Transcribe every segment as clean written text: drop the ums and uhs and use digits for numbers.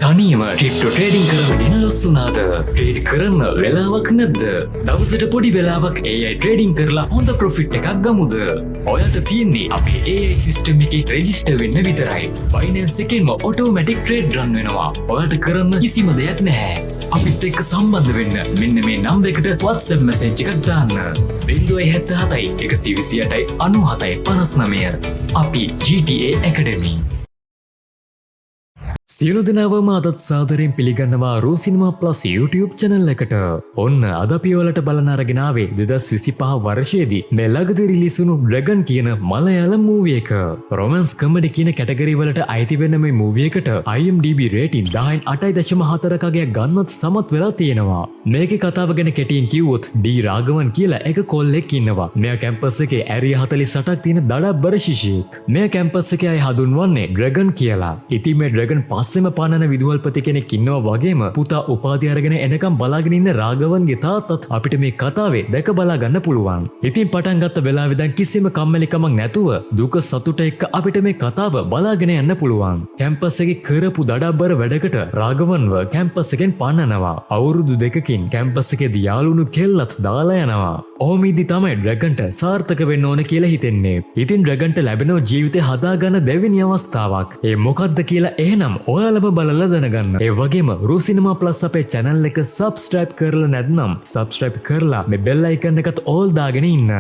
තනියම crypto trading කරගෙන ලොස්සුනාද? Trade කරන්න වෙලාවක් නැද්ද? දවසට පොඩි වෙලාවක් AI ට්‍රේඩින් කරලා හොඳ ප්‍රොෆිට් එකක් ගමුද? ඔයාට තියෙන්නේ අපේ AI සිස්ටම් එකේ රෙජිස්ටර් වෙන්න විතරයි. Binance එකෙන්ම ඔටෝමැටික් ට්‍රේඩ් රන් වෙනවා. ඔයාට කරන්න කිසිම දෙයක් නැහැ. අපිත් එක්ක සම්බන්ධ වෙන්න මෙන්න මේ නම්බර් එකට WhatsApp message එකක් දාන්න. 077 128 97 59. අපි GTA Academy. සියලු දෙනාවම අදත් සාදරයෙන් පිළිගන්නවා රූ සිනමා ප්ලස් YouTube channel එකට. ඔන්න අද අපි ඔයාලට බලන්න අරගෙන ආවේ 2025 වර්ෂයේදී මේ ළඟදී රිලීස් වුණු Dragon කියන මලයාලම් මූවි එක. රොමැන්ස් කමෙඩි කියන කැටගරි වලට අයිති වෙන මේ මූවි එකට IMDb රේටින් 8.4ක ගන්නත් සමත් වෙලා තියෙනවා. මේකේ කතාව ගැන කෙටියෙන් කිව්වොත් ඩී රාගවන් කියලා එක කොල්ලෙක් ඉන්නවා. මෙයා කැම්පස් එකේ ඇරියා 48ක් තියෙන දඩබ්බර ශිෂ්‍යෙක්. මෙයා කැම්පස් එකේ අය හඳුන්වන්නේ Dragon කියලා. ඉතින් මේ Dragon පස්සෙම පානන විදුහල්පති කෙනෙක් ඉන්නවා වගේම පුතා උපාධිය අරගෙන එනකම් බලාගෙන ඉන්න රාගවන්ගේ තාත්තත් අපිට මේ කතාවේ දැක බලා ගන්න පුළුවන්. ඉතින් පටන් ගත්ත වෙලාවේ දැන් කිසිම කම්මැලිකමක් නැතුව දුක සතුට එක්ක අපිට මේ කතාව බලාගෙන යන්න පුළුවන්. කැම්පස් එකේ කරපු දඩබ්බර වැඩකට රාගවන්ව කැම්පස් එකෙන් පන්නනවා. අවුරුදු දෙකකින් කැම්පස් එකේදී යාළුණු කෙල්ලත් දාලා යනවා. ඔහොමදී තමයි ඩ්‍රැගන්ට සාර්ථක වෙන්න ඕන කියලා හිතෙන්නේ. ඉතින් ඩ්‍රැගන්ට ලැබෙන ජීවිතේ හදාගන්න දෙවෙනි අවස්ථාවක්. ඒ මොකක්ද කියලා එහෙනම් ඔයාලම බලලා දැනගන්න. ඒ වගේම රූ සිනමා ප්ලස් අපේ channel එක subscribe කරලා නැත්නම් subscribe කරලා මේ bell icon එකත් all දාගෙන ඉන්න.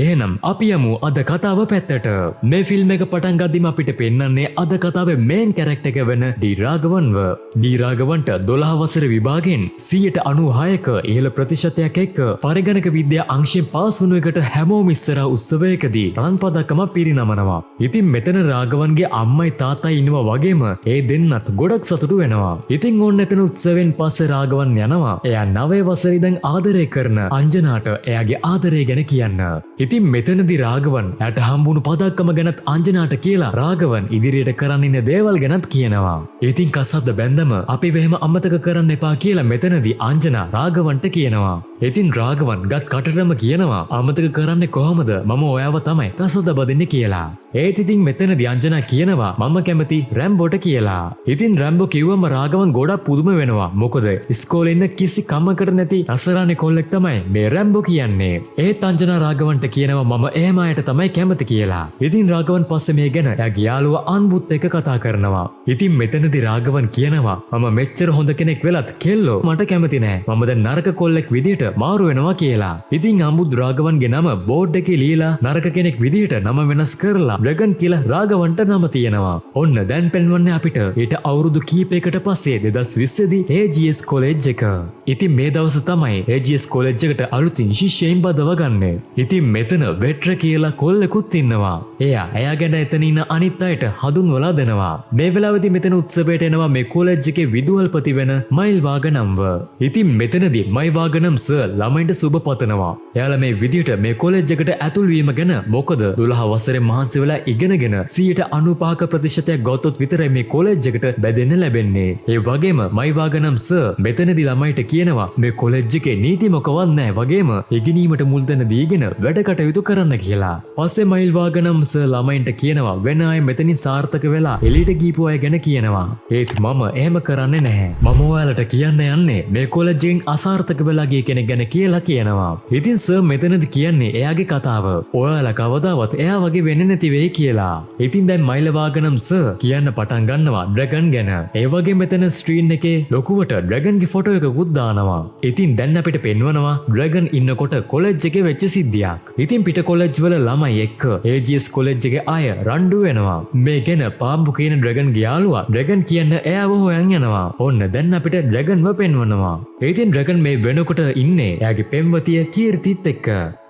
එහෙනම් අපි යමු අද කතාව පැත්තට. මේ ෆිල්ම් එක පටන් ගද්දිම අපිට පෙන්වන්නේ අද කතාවේ main character එක වෙන ඩී රාගවන්ව. ඩී රාගවන්ට 12 වසර විභාගයෙන් 96ක ඉහළ ප්‍රතිශතයක් එක්ක පරිගණක විද්‍යා අංශයෙන් පාස් වුණු එකට හැමෝම ඉස්සරහ උත්සවයකදී රන් පදක්කම පිරිනමනවා. ඉතින් මෙතන රාගවන්ගේ අම්මයි තාත්තයි ඉන්නවා වගේම ඒ දෙන්නත් ගොඩක් සතුටු වෙනවා. ඉතින් ඕන්න එතන උත්සවෙන් පස්සේ රාගවන් යනවා. එයා 9 වසරේ දැන් ආදරය කරන අංජනාට එයාගේ ආදරය ගැන කියන්න. ඉතින් මෙතනදී රාගවන් එයාට හම්බුණු පදක්කම ගැනත් අංජනාට කියලා රාගවන් ඉදිරියට කරන්න ඉන්න දේවල් ගැනත් කියනවා. ඉතින් කසද්ද බැන්දම අපි වෙහෙම අමතක කරන්න එපා කියලා මෙතනදී අංජනා රාගවන්ට කියනවා. ඉතින් රාගවන් ගත් කටටම කියනවා අමතක කරන්නේ කොහොමද? මම ඔයාව තමයි කසද්ද බදින්නේ කියලා. ඒත් ඉතින් මෙතනදී අංජනා කියනවා මම කැමති රැම්බෝට කියලා. ඉතින් රැම්බෝ කිව්වම රාගවන් ගොඩක් පුදුම වෙනවා. මොකද ඉස්කෝලේ ඉන්න කිසි කමකට නැති අසරානේ කොල්ලෙක් තමයි මේ රැම්බෝ කියන්නේ. ඒත් අංජනා රාගවන්ට කියනවා මම එහෙම අයට තමයි කැමති කියලා. ඉතින් රාගවන් පස්සේ මේ ගැන එයාගේ යාළුවා අන්බුත් එක්ක කතා කරනවා. ඉතින් මෙතනදී රාගවන් කියනවා මම මෙච්චර හොඳ කෙනෙක් වෙලත් කෙල්ලෝ මට කැමති නෑ. මම දැන් නරක කොල්ලෙක් විදියට මාරු වෙනවා කියලා. ඉතින් අම්බුත් රාගවන්ගේ නම බෝඩ් එකේ ලියලා නරක කෙනෙක් විදියට නම වෙනස් කරලා ඩ්‍රැගන් කියලා රාගවන්ට නම තියෙනවා. ඔන්න දැන් පෙන්වන්නේ අපිට ඊට අවුරුදු කීපයකට පස්සේ 2020 දී AGS කොලෙජ් එක. ඉතින් මේ දවස් තමයි AGS කොලෙජ් එකට අලුතින් ශිෂ්‍යයින් බදව ගන්න. ඉතින් මෙතන වෙට්‍ර කියලා කොල්ලෙකුත් ඉන්නවා. එයා ගැන එතන ඉන්න අනිත් අයට හඳුන්වලා දෙනවා. මේ වෙලාවේදී මෙතන උත්සවයට එනවා මේ කොලෙජ් එකේ විදුහල්පති වෙන මයිල් වාගනම්ව. ඉතින් මෙතනදී මයි වාගනම් සර් ළමයින්ට සුබ පතනවා. එයාලා මේ විදියට මේ කොලෙජ් එකට ඇතුල් වීම ගැන මොකද 12 වසරේ මහන්සි වෙලා ඉගෙනගෙන 95% ප්‍රතිශතයක් ගත්තොත් විතරයි මේ කොලෙජ් එකට බැදෙන්න ලැබෙන්නේ. ඒ වගේම මයි වාගනම් සර් මෙතනදී ළමයිට කියනවා මේ කොලෙජ් එකේ නීති මොකවත් නැහැ වගේම ඉගෙනීමට මුල් තැන දීගෙන වැඩ කටයුතු කරන්න කියලා. පස්සේ මයිල් වාගනම් සර් ළමයින්ට කියනවා වෙන අය මෙතනින් සාර්ථක වෙලා එළියට ගිහපු අය ගැන කියනවා. ඒත් මම එහෙම කරන්නේ නැහැ. මම ඔයාලට කියන්න යන්නේ මේ කොලෙජ් එකෙන් අසාර්ථක වෙලා ගිය කෙනෙක් ගැන කියලා කියනවා. ඉතින් සර් මෙතනදී කියන්නේ එයාගේ කතාව. ඔයාලා කවදාවත් එයා වගේ වෙන්නේ නැති වෙයි කියලා. ඉතින් දැන් මයිල් වාගනම් සර් කියන්න පටන් ගන්නවා ඩ්‍රැගන් ගැන. ඒ වගේ මෙතන ස්ක්‍රීන් එකේ ලොකුවට ඩ්‍රැගන්ගේ ෆොටෝ එකකුත් දානවා. ඉතින් දැන් අපිට පෙන්වනවා ඩ්‍රැගන් ඉන්නකොට කොලෙජ් එකේ වෙච්ච සිද්ධියක්. ඉතින් පිට කොලෙජ් වල ළමයි එක්ක AGS කොලෙජ් එකේ අය රණ්ඩු වෙනවා. මේ ගැන පාම්බු කියන ඩ්‍රැගන්ගේ යාළුවා ඩ්‍රැගන් කියන්න එයාව හොයන් යනවා. ඔන්න දැන් අපිට ඩ්‍රැගන්ව පෙන්වනවා. ඉතින් ඩ්‍රැගන් මේ වෙනකොට ඉන්නේ එයාගේ පෙම්වතිය කීර්තිත් එක්ක.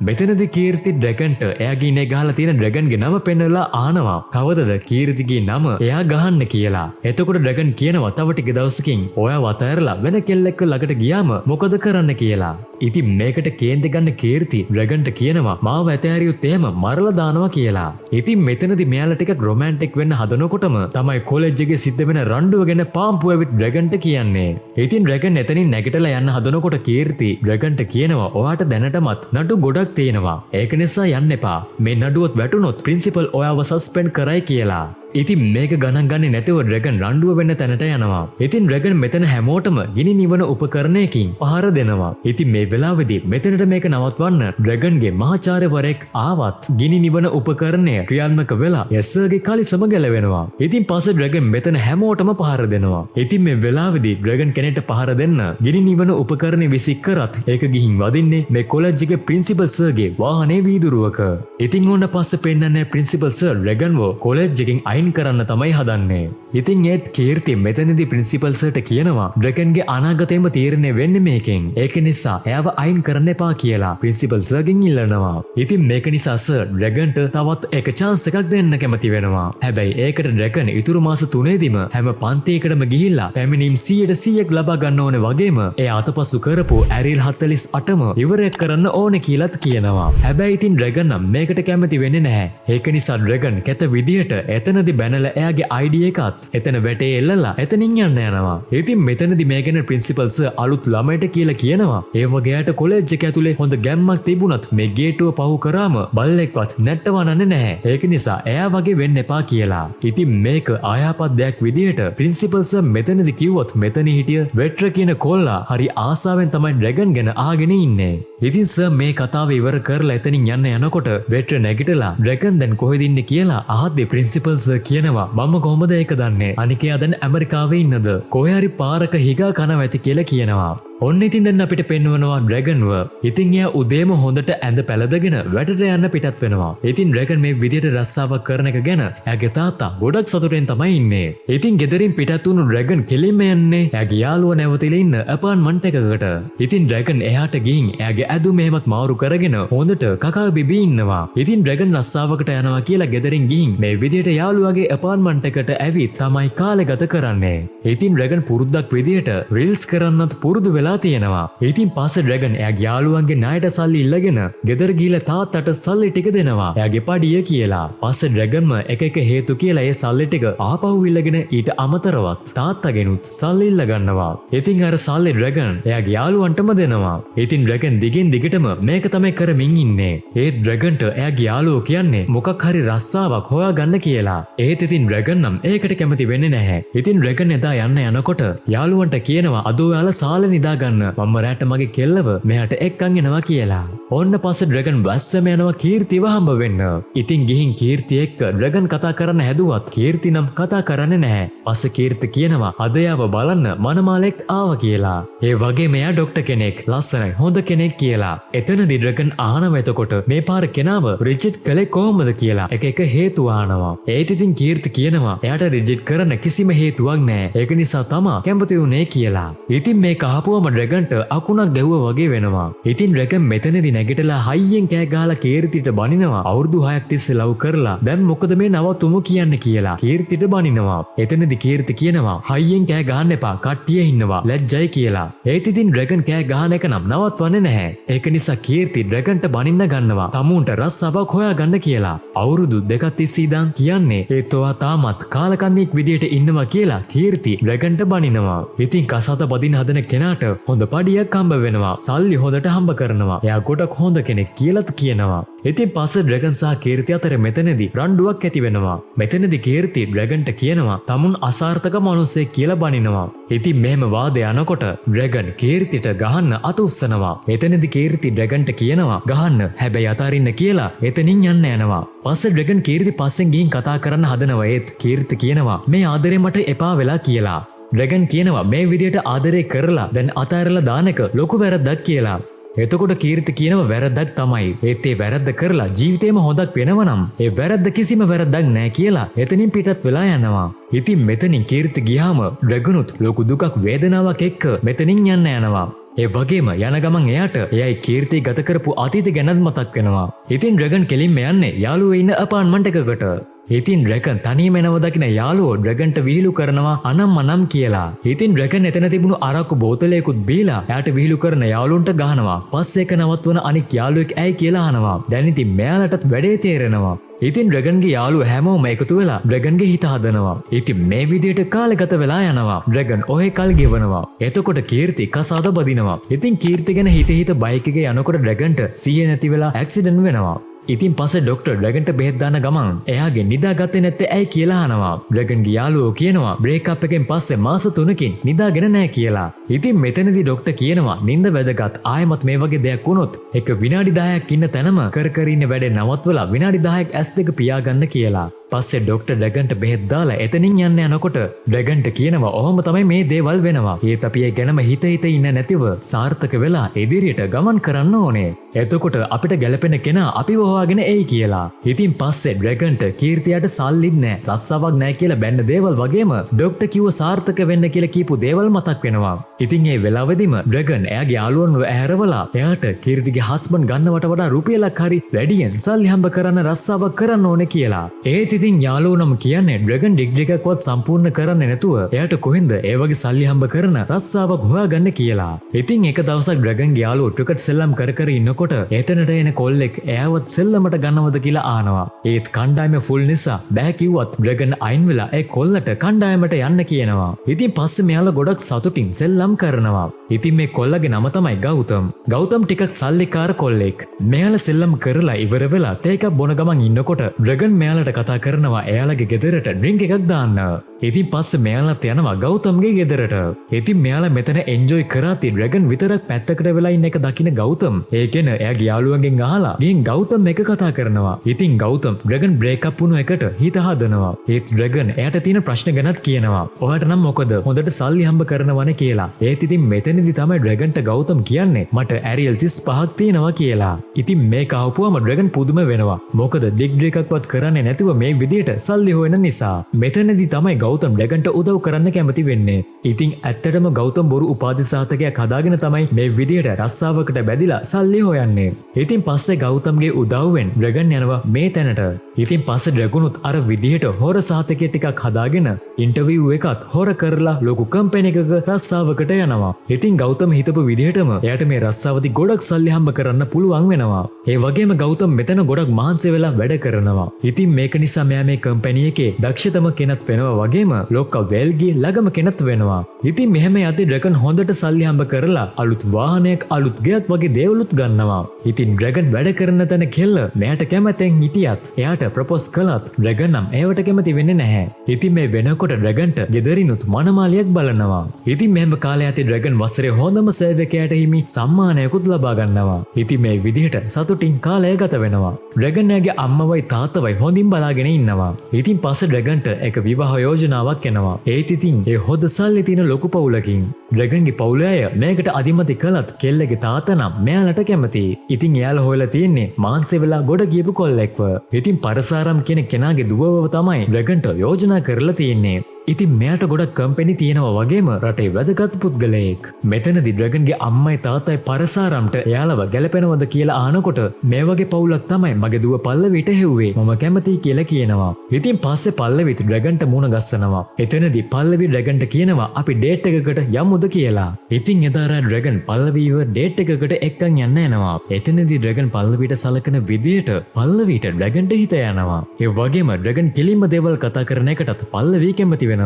මෙතනදී කීර්ති ඩ්‍රැගන්ට එයාගේ ඉන්නේ ගහලා තියෙන ඩ්‍රැගන්ගේ නම පෙන්නලා ආනවා. කවදද කීර්තිගේ නම එයා ගහන්න කියලා. එතකොට ඩ්‍රැගන් කියනවා තව ටික දවසකින් ඔයා වතෑරලා වෙන කෙල්ලෙක්ව ළඟට ගියාම මොකද කරන්න කියලා. ඉතින් මේකට කේන්ති ගන්න කීර්ති ඩ්‍රැගන්ට කියනවා මාව ඇතෑරියොත් එහෙම මරලා දානවා කියලා. ඉතින් මෙතනදී මෙයාලා ටිකක් රොමැන්ටික් වෙන්න හදනකොටම තමයි කොලෙජ් එකේ සිද්ධ වෙන රණ්ඩුව ගැන පාම්පු ඇවිත් ඩ්‍රැගන්ට කියන්නේ. ඉතින් ඩ්‍රැගන් එතනින් නැගිටලා යන්න හදනකොට කීර්ති ඩ්‍රැගන්ට කියනවා ඔයාට දැනටමත් නඩු ගොඩක් තියෙනවා. ඒක නිසා යන්න එපා. මේ නඩුවත් වැටුනොත් ප්‍රින්සිපල් ඔයාව සස්පෙන්ඩ් කරයි කියලා. ඉතින් මේක ගණන් ගන්නේ නැතිව ඩ්‍රැගන් රණ්ඩුව වෙන්න තැනට යනවා. ඉතින් ඩ්‍රැගන් මෙතන හැමෝටම ගිනි නිවන උපකරණයකින් පහර දෙනවා. ඉතින් මේ වෙලාවේදී මෙතනට මේක නවත්වන්න ඩ්‍රැගන්ගේ මහාචාර්යවරයෙක් ආවත් ගිනි නිවන උපකරණය ක්‍රියාත්මක වෙලා යස්සර්ගේ කලිසම ගැලවෙනවා. ඉතින් පස්සේ ඩ්‍රැගන් මෙතන හැමෝටම පහර දෙනවා. ඉතින් මේ වෙලාවේදී ඩ්‍රැගන් කෙනෙක්ට පහර දෙන්න ගිනි නිවන උපකරණය විසික් කරත් ඒක ගිහින් වදින්නේ මේ කොලෙජ් එකේ ප්‍රින්සිපල් සර්ගේ වාහනේ වීදුරුවක. ඉතින් ඕන පස්සේ පෙන්නන්නේ ප්‍රින්සිපල් සර් ඩ්‍රැගන්ව කොලෙජ් එකෙන් අයින් කරන්න තමයි හදන්නේ. ඉතින් ඒත් කීර්ති මෙතනදී ප්‍රින්සිපල් සර්ට කියනවා ඩ්‍රැගන්ගේ අනාගතයම තීරණය වෙන්නේ මේකෙන්. ඒක නිසා එයාව අයින් කරන්න එපා කියලා ප්‍රින්සිපල් සර්ගෙන් ඉල්ලනවා. ඉතින් මේක නිසා සර් ඩ්‍රැගන්ට තවත් එක chance එකක් දෙන්න කැමති වෙනවා. හැබැයි ඒකට ඩ්‍රැගන් ඉතුරු මාස 3ෙදිම හැම පන්තියකටම ගිහිල්ලා පැමිණීම් 100%ක් ලබා ගන්න ඕනේ වගේම එයා අතපසු කරපු ඇරිල් 48ම ඉවරයක් කරන්න ඕනේ කියලාත් කියනවා. හැබැයි ඉතින් ඩ්‍රැගන් නම් මේකට කැමති වෙන්නේ නැහැ. ඒක නිසා ඩ්‍රැගන් කැත විදියට එතනදී බැනලා එයාගේ ID එකත් එතන වැටේ එල්ලලා එතනින් යන්න යනවා. ඉතින් මෙතනදී මේ ගැන ප්‍රින්සිපල් සර් අලුත් ළමයට කියලා කියනවා. ඒ වගේට කොලෙජ් එක ඇතුලේ හොඳ ගැම්මක් තිබුණත් මේ ගේට්ටුව පහු කරාම බල්ලෙක්වත් නැට්ටවන්නන්නේ නැහැ. ඒක නිසා එයා වගේ වෙන්න එපා කියලා. ඉතින් මේක ආයාපත් දෙයක් විදියට ප්‍රින්සිපල් සර් මෙතනදී කිව්වොත් මෙතන හිටිය වෙට්‍ර කියන කොල්ලා හරි ආසාවෙන් තමයි ඩ්‍රැගන් ගැන ආගෙන ඉන්නේ. ඉතින් සර් මේ කතාව ඉවර කරලා එතනින් යන්න යනකොට වෙට්‍ර නැගිටලා ඩ්‍රැගන් දැන් කොහෙද ඉන්නේ කියලා අහද්දී ප්‍රින්සිපල් සර් කියනවා මම කොහොමද ඒක දන්නේ? අනික එයා දැන් ඇමරිකාවේ ඉන්නද? කොහේ හරි පාරක හිගා කනවා ඇති කියලා කියනවා. ඔන්න ඉතින් දැන් අපිට පෙන්වනවා ඩ්‍රැගන්ව. ඉතින් එයා උදේම හොඳට ඇඳ පැළඳගෙන වැඩට යන්න පිටත් වෙනවා. ඉතින් ඩ්‍රැගන් මේ විදියට රස්සාවක් කරන එක ගැන එයාගේ තාත්තා ගොඩක් සතුටෙන් තමයි ඉන්නේ. ඉතින් ගෙදරින් පිටත් වුණු ඩ්‍රැගන් කෙලින්ම යන්නේ එයාගේ යාළුවා නැවතිලා ඉන්න ඇපාර්ට්මන්ට් එකකට. ඉතින් ඩ්‍රැගන් එයාට ගිහින් එයාගේ ඇඳුම එහෙමත් මාරු කරගෙන හොඳට කකා බිබී ඉන්නවා. ඉතින් ඩ්‍රැගන් රස්සාවකට යනවා කියලා ගෙදරින් ගිහින් මේ විදියට යාළුවාගේ ඇපාර්ට්මන්ට් එකට ඇවිත් තමයි කාලය ගත කරන්නේ. ඉතින් ඩ්‍රැගන් පුරුද්දක් විදියට රීල්ස් කරන්නත් පුරුදු වෙලා තියෙනවා. ඉතින් පස්සේ ඩ්‍රැගන් එයාගේ යාළුවන්ගේ ණයට සල්ලි ඉල්ලගෙන ගෙදර ගිහලා තාත්තට සල්ලි ටික දෙනවා. එයාගේ පඩිය කියලා. පස්සේ ඩ්‍රැගන්ම එක එක හේතු කියලා ඒ සල්ලි ටික ආපහු ඉල්ලගෙන ඊට අමතරවත් තාත්තගෙනුත් සල්ලි ඉල්ල ගන්නවා. ඉතින් අර සල්ලි ඩ්‍රැගන් එයාගේ යාළුවන්ටම දෙනවා. ඉතින් ඩ්‍රැගන් දිගින් දිගටම මේක තමයි කරමින් ඉන්නේ. ඒත් ඩ්‍රැගන්ට එයාගේ යාළුවෝ කියන්නේ මොකක් හරි රස්සාවක් හොයාගන්න කියලා. ඒත් ඉතින් ඩ්‍රැගන් නම් ඒකට කැමති වෙන්නේ නැහැ. ඉතින් ඩ්‍රැගන් එදා යන්න යනකොට යාළුවන්ට කියනවා අද ඔයාලා සාලේ නිදාගන්න මම රැට මගේ කෙල්ලව මෙහාට එක්කන් එනවා කියලා. ඔන්න පස්සේ ඩ්‍රැගන් බස්සම යනවා කීර්තිව හම්බ වෙන්න. ඉතින් ගිහින් කීර්ති එක්ක ඩ්‍රැගන් කතා කරන්න හැදුවත් කීර්ති නම් කතා කරන්නේ නැහැ. පස්සේ කීර්ති කියනවා අද යාව බලන්න මනමාලෙක් ආවා කියලා. ඒ වගේම එයා ඩොක්ටර් කෙනෙක් ලස්සනයි හොඳ කෙනෙක් කියලා. එතනදී ඩ්‍රැගන් අහනවා එතකොට මේ පාර කෙනාව රිජෙක්ට් කළේ කොහොමද කියලා එක එක හේතු අහනවා. ඒත් ඉතින් කීර්ති කියනවා එයාට රිජෙක්ට් කරන්න කිසිම හේතුවක් නැහැ. ඒක නිසා තමයි කැමති වුනේ කියලා. ඉතින් මේක අහපුවම ඩ්‍රැගන්ට අකුණක් ගැව්වා වගේ වෙනවා. ඉතින් ඩ්‍රැගන් මෙතනදී නැගිටලා හයියෙන් කෑ ගහලා කීර්තිට බනිනවා. අවුරුදු 6ක් තිස්සේ ලව් කරලා දැන් මොකද මේ නවතුමු කියන්නේ කියලා කීර්තිට බනිනවා. එතනදී කීර්ති කියනවා හයියෙන් කෑ ගහන්න එපා කට්ටිය ඉන්නවා ලැජ්ජයි කියලා. ඒත් ඉතින් ඩ්‍රැගන් කෑ ගහන එක නම් නවත්වන්නේ නැහැ. ඒක නිසා කීර්ති ඩ්‍රැගන්ට බනින්න ගන්නවා. තමුන්ට රස්සාවක් හොයාගන්න කියලා. අවුරුදු 2ක් තිස්සේ ඉඳන් කියන්නේ ඒත් ඔයා තාමත් කාලකන්ණියෙක් විදියට ඉන්නවා කියලා කීර්ති ඩ්‍රැගන්ට බනිනවා. ඉතින් කසාද බදින්න හදන කෙනාට හොඳ පඩියක් හම්බ වෙනවා. සල්ලි හොඳට හම්බ කරනවා. එයා ගොඩක් හොඳ කෙනෙක් කියලාත් කියනවා. ඉතින් පස්සේ ඩ්‍රැගන් සහ කීර්ති අතර මෙතනදී රණ්ඩුවක් ඇති වෙනවා. මෙතනදී කීර්ති ඩ්‍රැගන්ට කියනවා තමුන් අසාර්ථක මිනිස්සෙක් කියලා බනිනවා. ඉතින් මෙහෙම වාදය යනකොට ඩ්‍රැගන් කීර්තිට ගහන්න අත උස්සනවා. එතනදී කීර්ති ඩ්‍රැගන්ට කියනවා ගහන්න හැබැයි අතාරින්න කියලා එතනින් යන්න යනවා. පස්සේ ඩ්‍රැගන් කීර්ති පස්සෙන් ගිහින් කතා කරන්න හදනවා. ඒත් කීර්ති කියනවා මේ ආදරේ මට එපා වෙලා කියලා. ඩ්‍රැගන් කියනවා මේ විදියට ආදරේ කරලා දැන් අතාරලා දාන එක ලොකු වැරද්දක් කියලා. එතකොට කීර්ති කියනවා වැරද්දක් තමයි. ඒත් ඒ වැරද්ද කරලා ජීවිතේම හොදක් වෙනවනම් ඒ වැරද්ද කිසිම වැරද්දක් නැහැ කියලා එතනින් පිටත් වෙලා යනවා. ඉතින් මෙතනින් කීර්ති ගියාම ඩ්‍රැගනුත් ලොකු දුකක් වේදනාවක් එක්ක මෙතනින් යන්න යනවා. ඒ වගේම යන ගමන් එයාට එයයි කීර්ති ගත කරපු අතීත ගැනත් මතක් වෙනවා. ඉතින් ඩ්‍රැගන් කෙලින්ම යන්නේ යාළුවෝ ඉන්න ඇපාර්ට්මන්ට් එකකට. ඉතින් ඩ්‍රැගන් තනියම එනව දකින යාළුවෝ ඩ්‍රැගන්ට විහිළු කරනවා අනම් මනම් කියලා. ඉතින් ඩ්‍රැගන් එතන තිබුණු අරක්කු බෝතලයකුත් බීලා එයාට විහිළු කරන යාළුවන්ට ගහනවා. පස්සේ එක නවත්වන අනික් යාළුවෙක් ඇයි කියලා අහනවා. දැන් ඉතින් මෙයාලටත් වැඩේ තේරෙනවා. ඉතින් ඩ්‍රැගන්ගේ යාළුවෝ හැමෝම එකතු වෙලා ඩ්‍රැගන්ගේ හිත හදනවා. ඉතින් මේ විදිහට කාලය ගත වෙලා යනවා. ඩ්‍රැගන් ඔහේ කල් ගෙවනවා. එතකොට කීර්ති කසාද බදිනවා. ඉතින් කීර්ති ගැන හිත බයික් එකේ යනකොට ඩ්‍රැගන්ට සිහිය නැති වෙලා ඇක්සිඩන්ට් වෙනවා. ඉතින් පස්සේ ඩොක්ටර් ඩ්‍රැගන්ට බෙහෙත් දාන ගමන් එයාගේ නිදාගත්තේ නැත්තේ ඇයි කියලා අහනවා. ඩ්‍රැගන්ගේ යාළුවෝ කියනවා බ්‍රේක්අප් එකෙන් පස්සේ මාස 3කින් නිදාගෙන නැහැ කියලා. ඉතින් මෙතනදී ඩොක්ටර් කියනවා නිින්ද වැදගත්. ආයෙමත් මේ වගේ දෙයක් වුණොත් එක විනාඩි 10ක් ඉන්න තැනම කර ඉන්න වැඩේ නවත්වලා විනාඩි 10ක් S2 පියාගන්න කියලා. පස්සේ ඩොක්ටර් ඩ්‍රැගන්ට බෙහෙත් දාලා එතනින් යන්න යනකොට ඩ්‍රැගන්ට කියනවා ඔහොම තමයි මේ දේවල් වෙනවා. ඒත් අපි ඒ ගැනම හිත ඉන්න නැතිව සාර්ථක වෙලා ඉදිරියට ගමන් කරන්න ඕනේ. එතකොට අපිට ගැලපෙන කෙනා අපිව හොයාගෙන එයි කියලා. ඉතින් පස්සේ ඩ්‍රැගන්ට කීර්තියට සල්ලිත් නැහැ, රස්සාවක් නැහැ කියලා බැන්න දේවල් වගේම ඩොක්ටර් කිව්ව සාර්ථක වෙන්න කියලා කියපු දේවල් මතක් වෙනවා. ඉතින් ඒ වෙලාවෙදිම ඩ්‍රැගන් එයාගේ යාළුවන්ව ඇහැරවලා එයාට කීර්තිගේ හස්බන්ඩ් ගන්නවට වඩා රුපියලක් හරි වැඩියෙන් සල්ලි හම්බ කරන්න රස්සාවක් කරන්න ඕනේ කියලා. ඒත් ඉතින් යාළුවෝනම් කියන්නේ ඩ්‍රැගන් ඩිග්‍රී එකක්වත් සම්පූර්ණ කරන්නේ නැතුව එයාට කොහෙන්ද ඒ වගේ සල්ලි හම්බ කරන රස්සාවක් හොයාගන්න කියලා. ඉතින් එක දවසක් ඩ්‍රැගන්ගේ යාළුවෝ ක්‍රිකට් සෙල්ලම් කර ඉන්නකොට එතනට එන කොල්ලෙක් එයාවත් සෙල්ලමට ගන්නවද කියලා අහනවා. ඒත් කණ්ඩායම ෆුල් නිසා බෑ කිව්වත් ඩ්‍රැගන් අයින් වෙලා ඒ කොල්ලට කණ්ඩායමට යන්න කියනවා. ඉතින් පස්සේ මෙයාලා ගොඩක් සතුටින් සෙල්ලම් කරනවා. ඉතින් මේ කොල්ලගේ නම තමයි ගෞතම්. ගෞතම් ටිකක් සල්ලිකාර කොල්ලෙක්. මෙයාලා සෙල්ලම් කරලා ඉවර වෙලා තේ එකක් බොන ගමන් ඉන්නකොට ඩ්‍රැගන් මෙයාලට කතා කරනවා එයාලගේ ගෙදරට ඩ්‍රින්ක් එකක් දාන්න. ඉතින් පස්සේ මෙයාලත් යනවා ගෞතම්ගේ ගෙදරට. ඉතින් මෙයාලා මෙතන එන්ජොයි කරාති ඩ්‍රැගන් විතරක් පැත්තකට වෙලා ඉන්න එක දකින්න ගෞතම් ඒකෙන එයාගේ යාළුවන්ගෙන් අහලා ගිහින් ගෞතම් එක කතා කරනවා. ඉතින් ගෞතම් ඩ්‍රැගන් බ්‍රේක්අප් වුණු එකට හිත හදනවා. ඒත් ඩ්‍රැගන් එයාට තියෙන ප්‍රශ්න ගැනත් කියනවා. ඔයාට නම් මොකද හොඳට සල්ලි හම්බ කරනවනේ කියලා. ඒත් ඉතින් මෙතනදී තමයි ඩ්‍රැගන්ට ගෞතම් කියන්නේ මට ඇරියල් 35ක් තියෙනවා කියලා. ඉතින් මේක අහපුවම ඩ්‍රැගන් පුදුම වෙනවා. මොකද ඩිග්‍රී එකක්වත් කරන්නේ නැතුව මේ විදියට සල්ලි හොයන නිසා. මෙතනදී තමයි ගෞතම් ඩ්‍රැගන්ට උදව් කරන්න කැමති වෙන්නේ. ඉතින් ඇත්තටම ගෞතම් බොරු උපාධි සාධකයක් හදාගෙන තමයි මේ විදියට රස්සාවකට බැදිලා සල්ලි හොයන්නේ. ඉතින් පස්සේ ගෞතම්ගේ උදව්වෙන් ඩ්‍රැගන් යනවා මේ තැනට. ඉතින් පස්සේ ඩ්‍රැගනුත් අර විදියට හොර සාධකය ටිකක් හදාගෙන ඉන්ටර්විව් එකත් හොර කරලා ලොකු කම්පැනි එකක රස්සාවකට යනවා. ඉතින් ගෞතම හිතපු විදිහටම එයාට මේ රස්සාවදී ගොඩක් සල්ලි හම්බ කරන්න පුළුවන් වෙනවා. ඒ වගේම ගෞතම් මෙතන ගොඩක් මහන්සි වෙලා වැඩ කරනවා. ඉතින් මේක නිසා මෙයා මේ කම්පැනි එකේ දක්ෂතම කෙනෙක් වෙනවා වගේම ලොක්කා වෙල්ගේ ළඟම කෙනෙක් වෙනවා. ඉතින් මෙහෙම යද්දි ඩ්‍රැගන් හොඳට සල්ලි හම්බ කරලා අලුත් වාහනයක් අලුත් ගෙයක් වගේ දේවලුත් ගන්නවා. ඉතින් ඩ්‍රැගන් වැඩ කරන තැන කෙල්ල මෙයාට කැමතෙන් හිටියත් එයාට ප්‍රොපෝස් කළත් ඩ්‍රැගන් නම් ඒවට කැමති වෙන්නේ නැහැ. ඉතින් මේ වෙනකොට ඩ්‍රැගන්ට ගෙදරිනුත් මනමාලියක් බලනවා. ඉතින් මෙහෙම කාලේ යති ඩ්‍රැගන් වසරේ හොඳම සේවකයාට හිමි සම්මානයකුත් ලබා ගන්නවා. ඉතින් මේ විදිහට සතුටින් කාලය ගත වෙනවා. ඩ්‍රැගන් යාගේ අම්මවයි තාත්තවයි හොඳින් බලාගෙන ඉන්නවා. ඉතින් පස්සේ ඩ්‍රැගන්ට එක විවාහ යෝජනාවක් එනවා. ඒත් ඉතින් ඒ හොද සල්ලි තියෙන ලොකු පවුලකින් ඩ්‍රැගන්ගේ පවුල අය මේකට අදිමති කළත් කෙල්ලගේ තාත්තා නම් මෙයාලට කැමතියි. ඉතින් එයාලා හොයලා තියෙන්නේ මාන්සේ වෙලා ගොඩ ගියපු කොල්ලෙක්ව. ඉතින් පරසාරම් කියන කෙනාගේ දුවව තමයි ඩ්‍රැගන්ට යෝජනා කරලා තියෙන්නේ. ඉතින් මෙයාට ගොඩක් කම්පැනි තියෙනවා වගේම රටේ වැදගත් පුද්ගලයෙක්. මෙතනදී ඩ්‍රැගන්ගේ අම්මයි තාත්තයි පරසාරම්ට එයාලව ගැලපෙනවද කියලා අහනකොට මේ වගේ පවුලක් තමයි මගේ දුව පල්ලවිට හෙව්වේ මම කැමතියි කියලා කියනවා. ඉතින් පස්සේ පල්ලවිත් ඩ්‍රැගන්ට මුණ ගස්සනවා. එතනදී පල්ලවි ඩ්‍රැගන්ට කියනවා අපි ඩේට් එකකට යමුද කියලා. ඉතින් එදාට ඩ්‍රැගන් පල්ලවිව ඩේට් එකකට එක්කන් යන්න යනවා. එතනදී ඩ්‍රැගන් පල්ලවිට සලකන විදියට පල්ලවිට ඩ්‍රැගන්ට හිත යනවා. ඒ වගේම ඩ්‍රැගන් කිලින්ම දේවල් කතා කරන එකටත් පල්ලවි කැමති වෙනවා.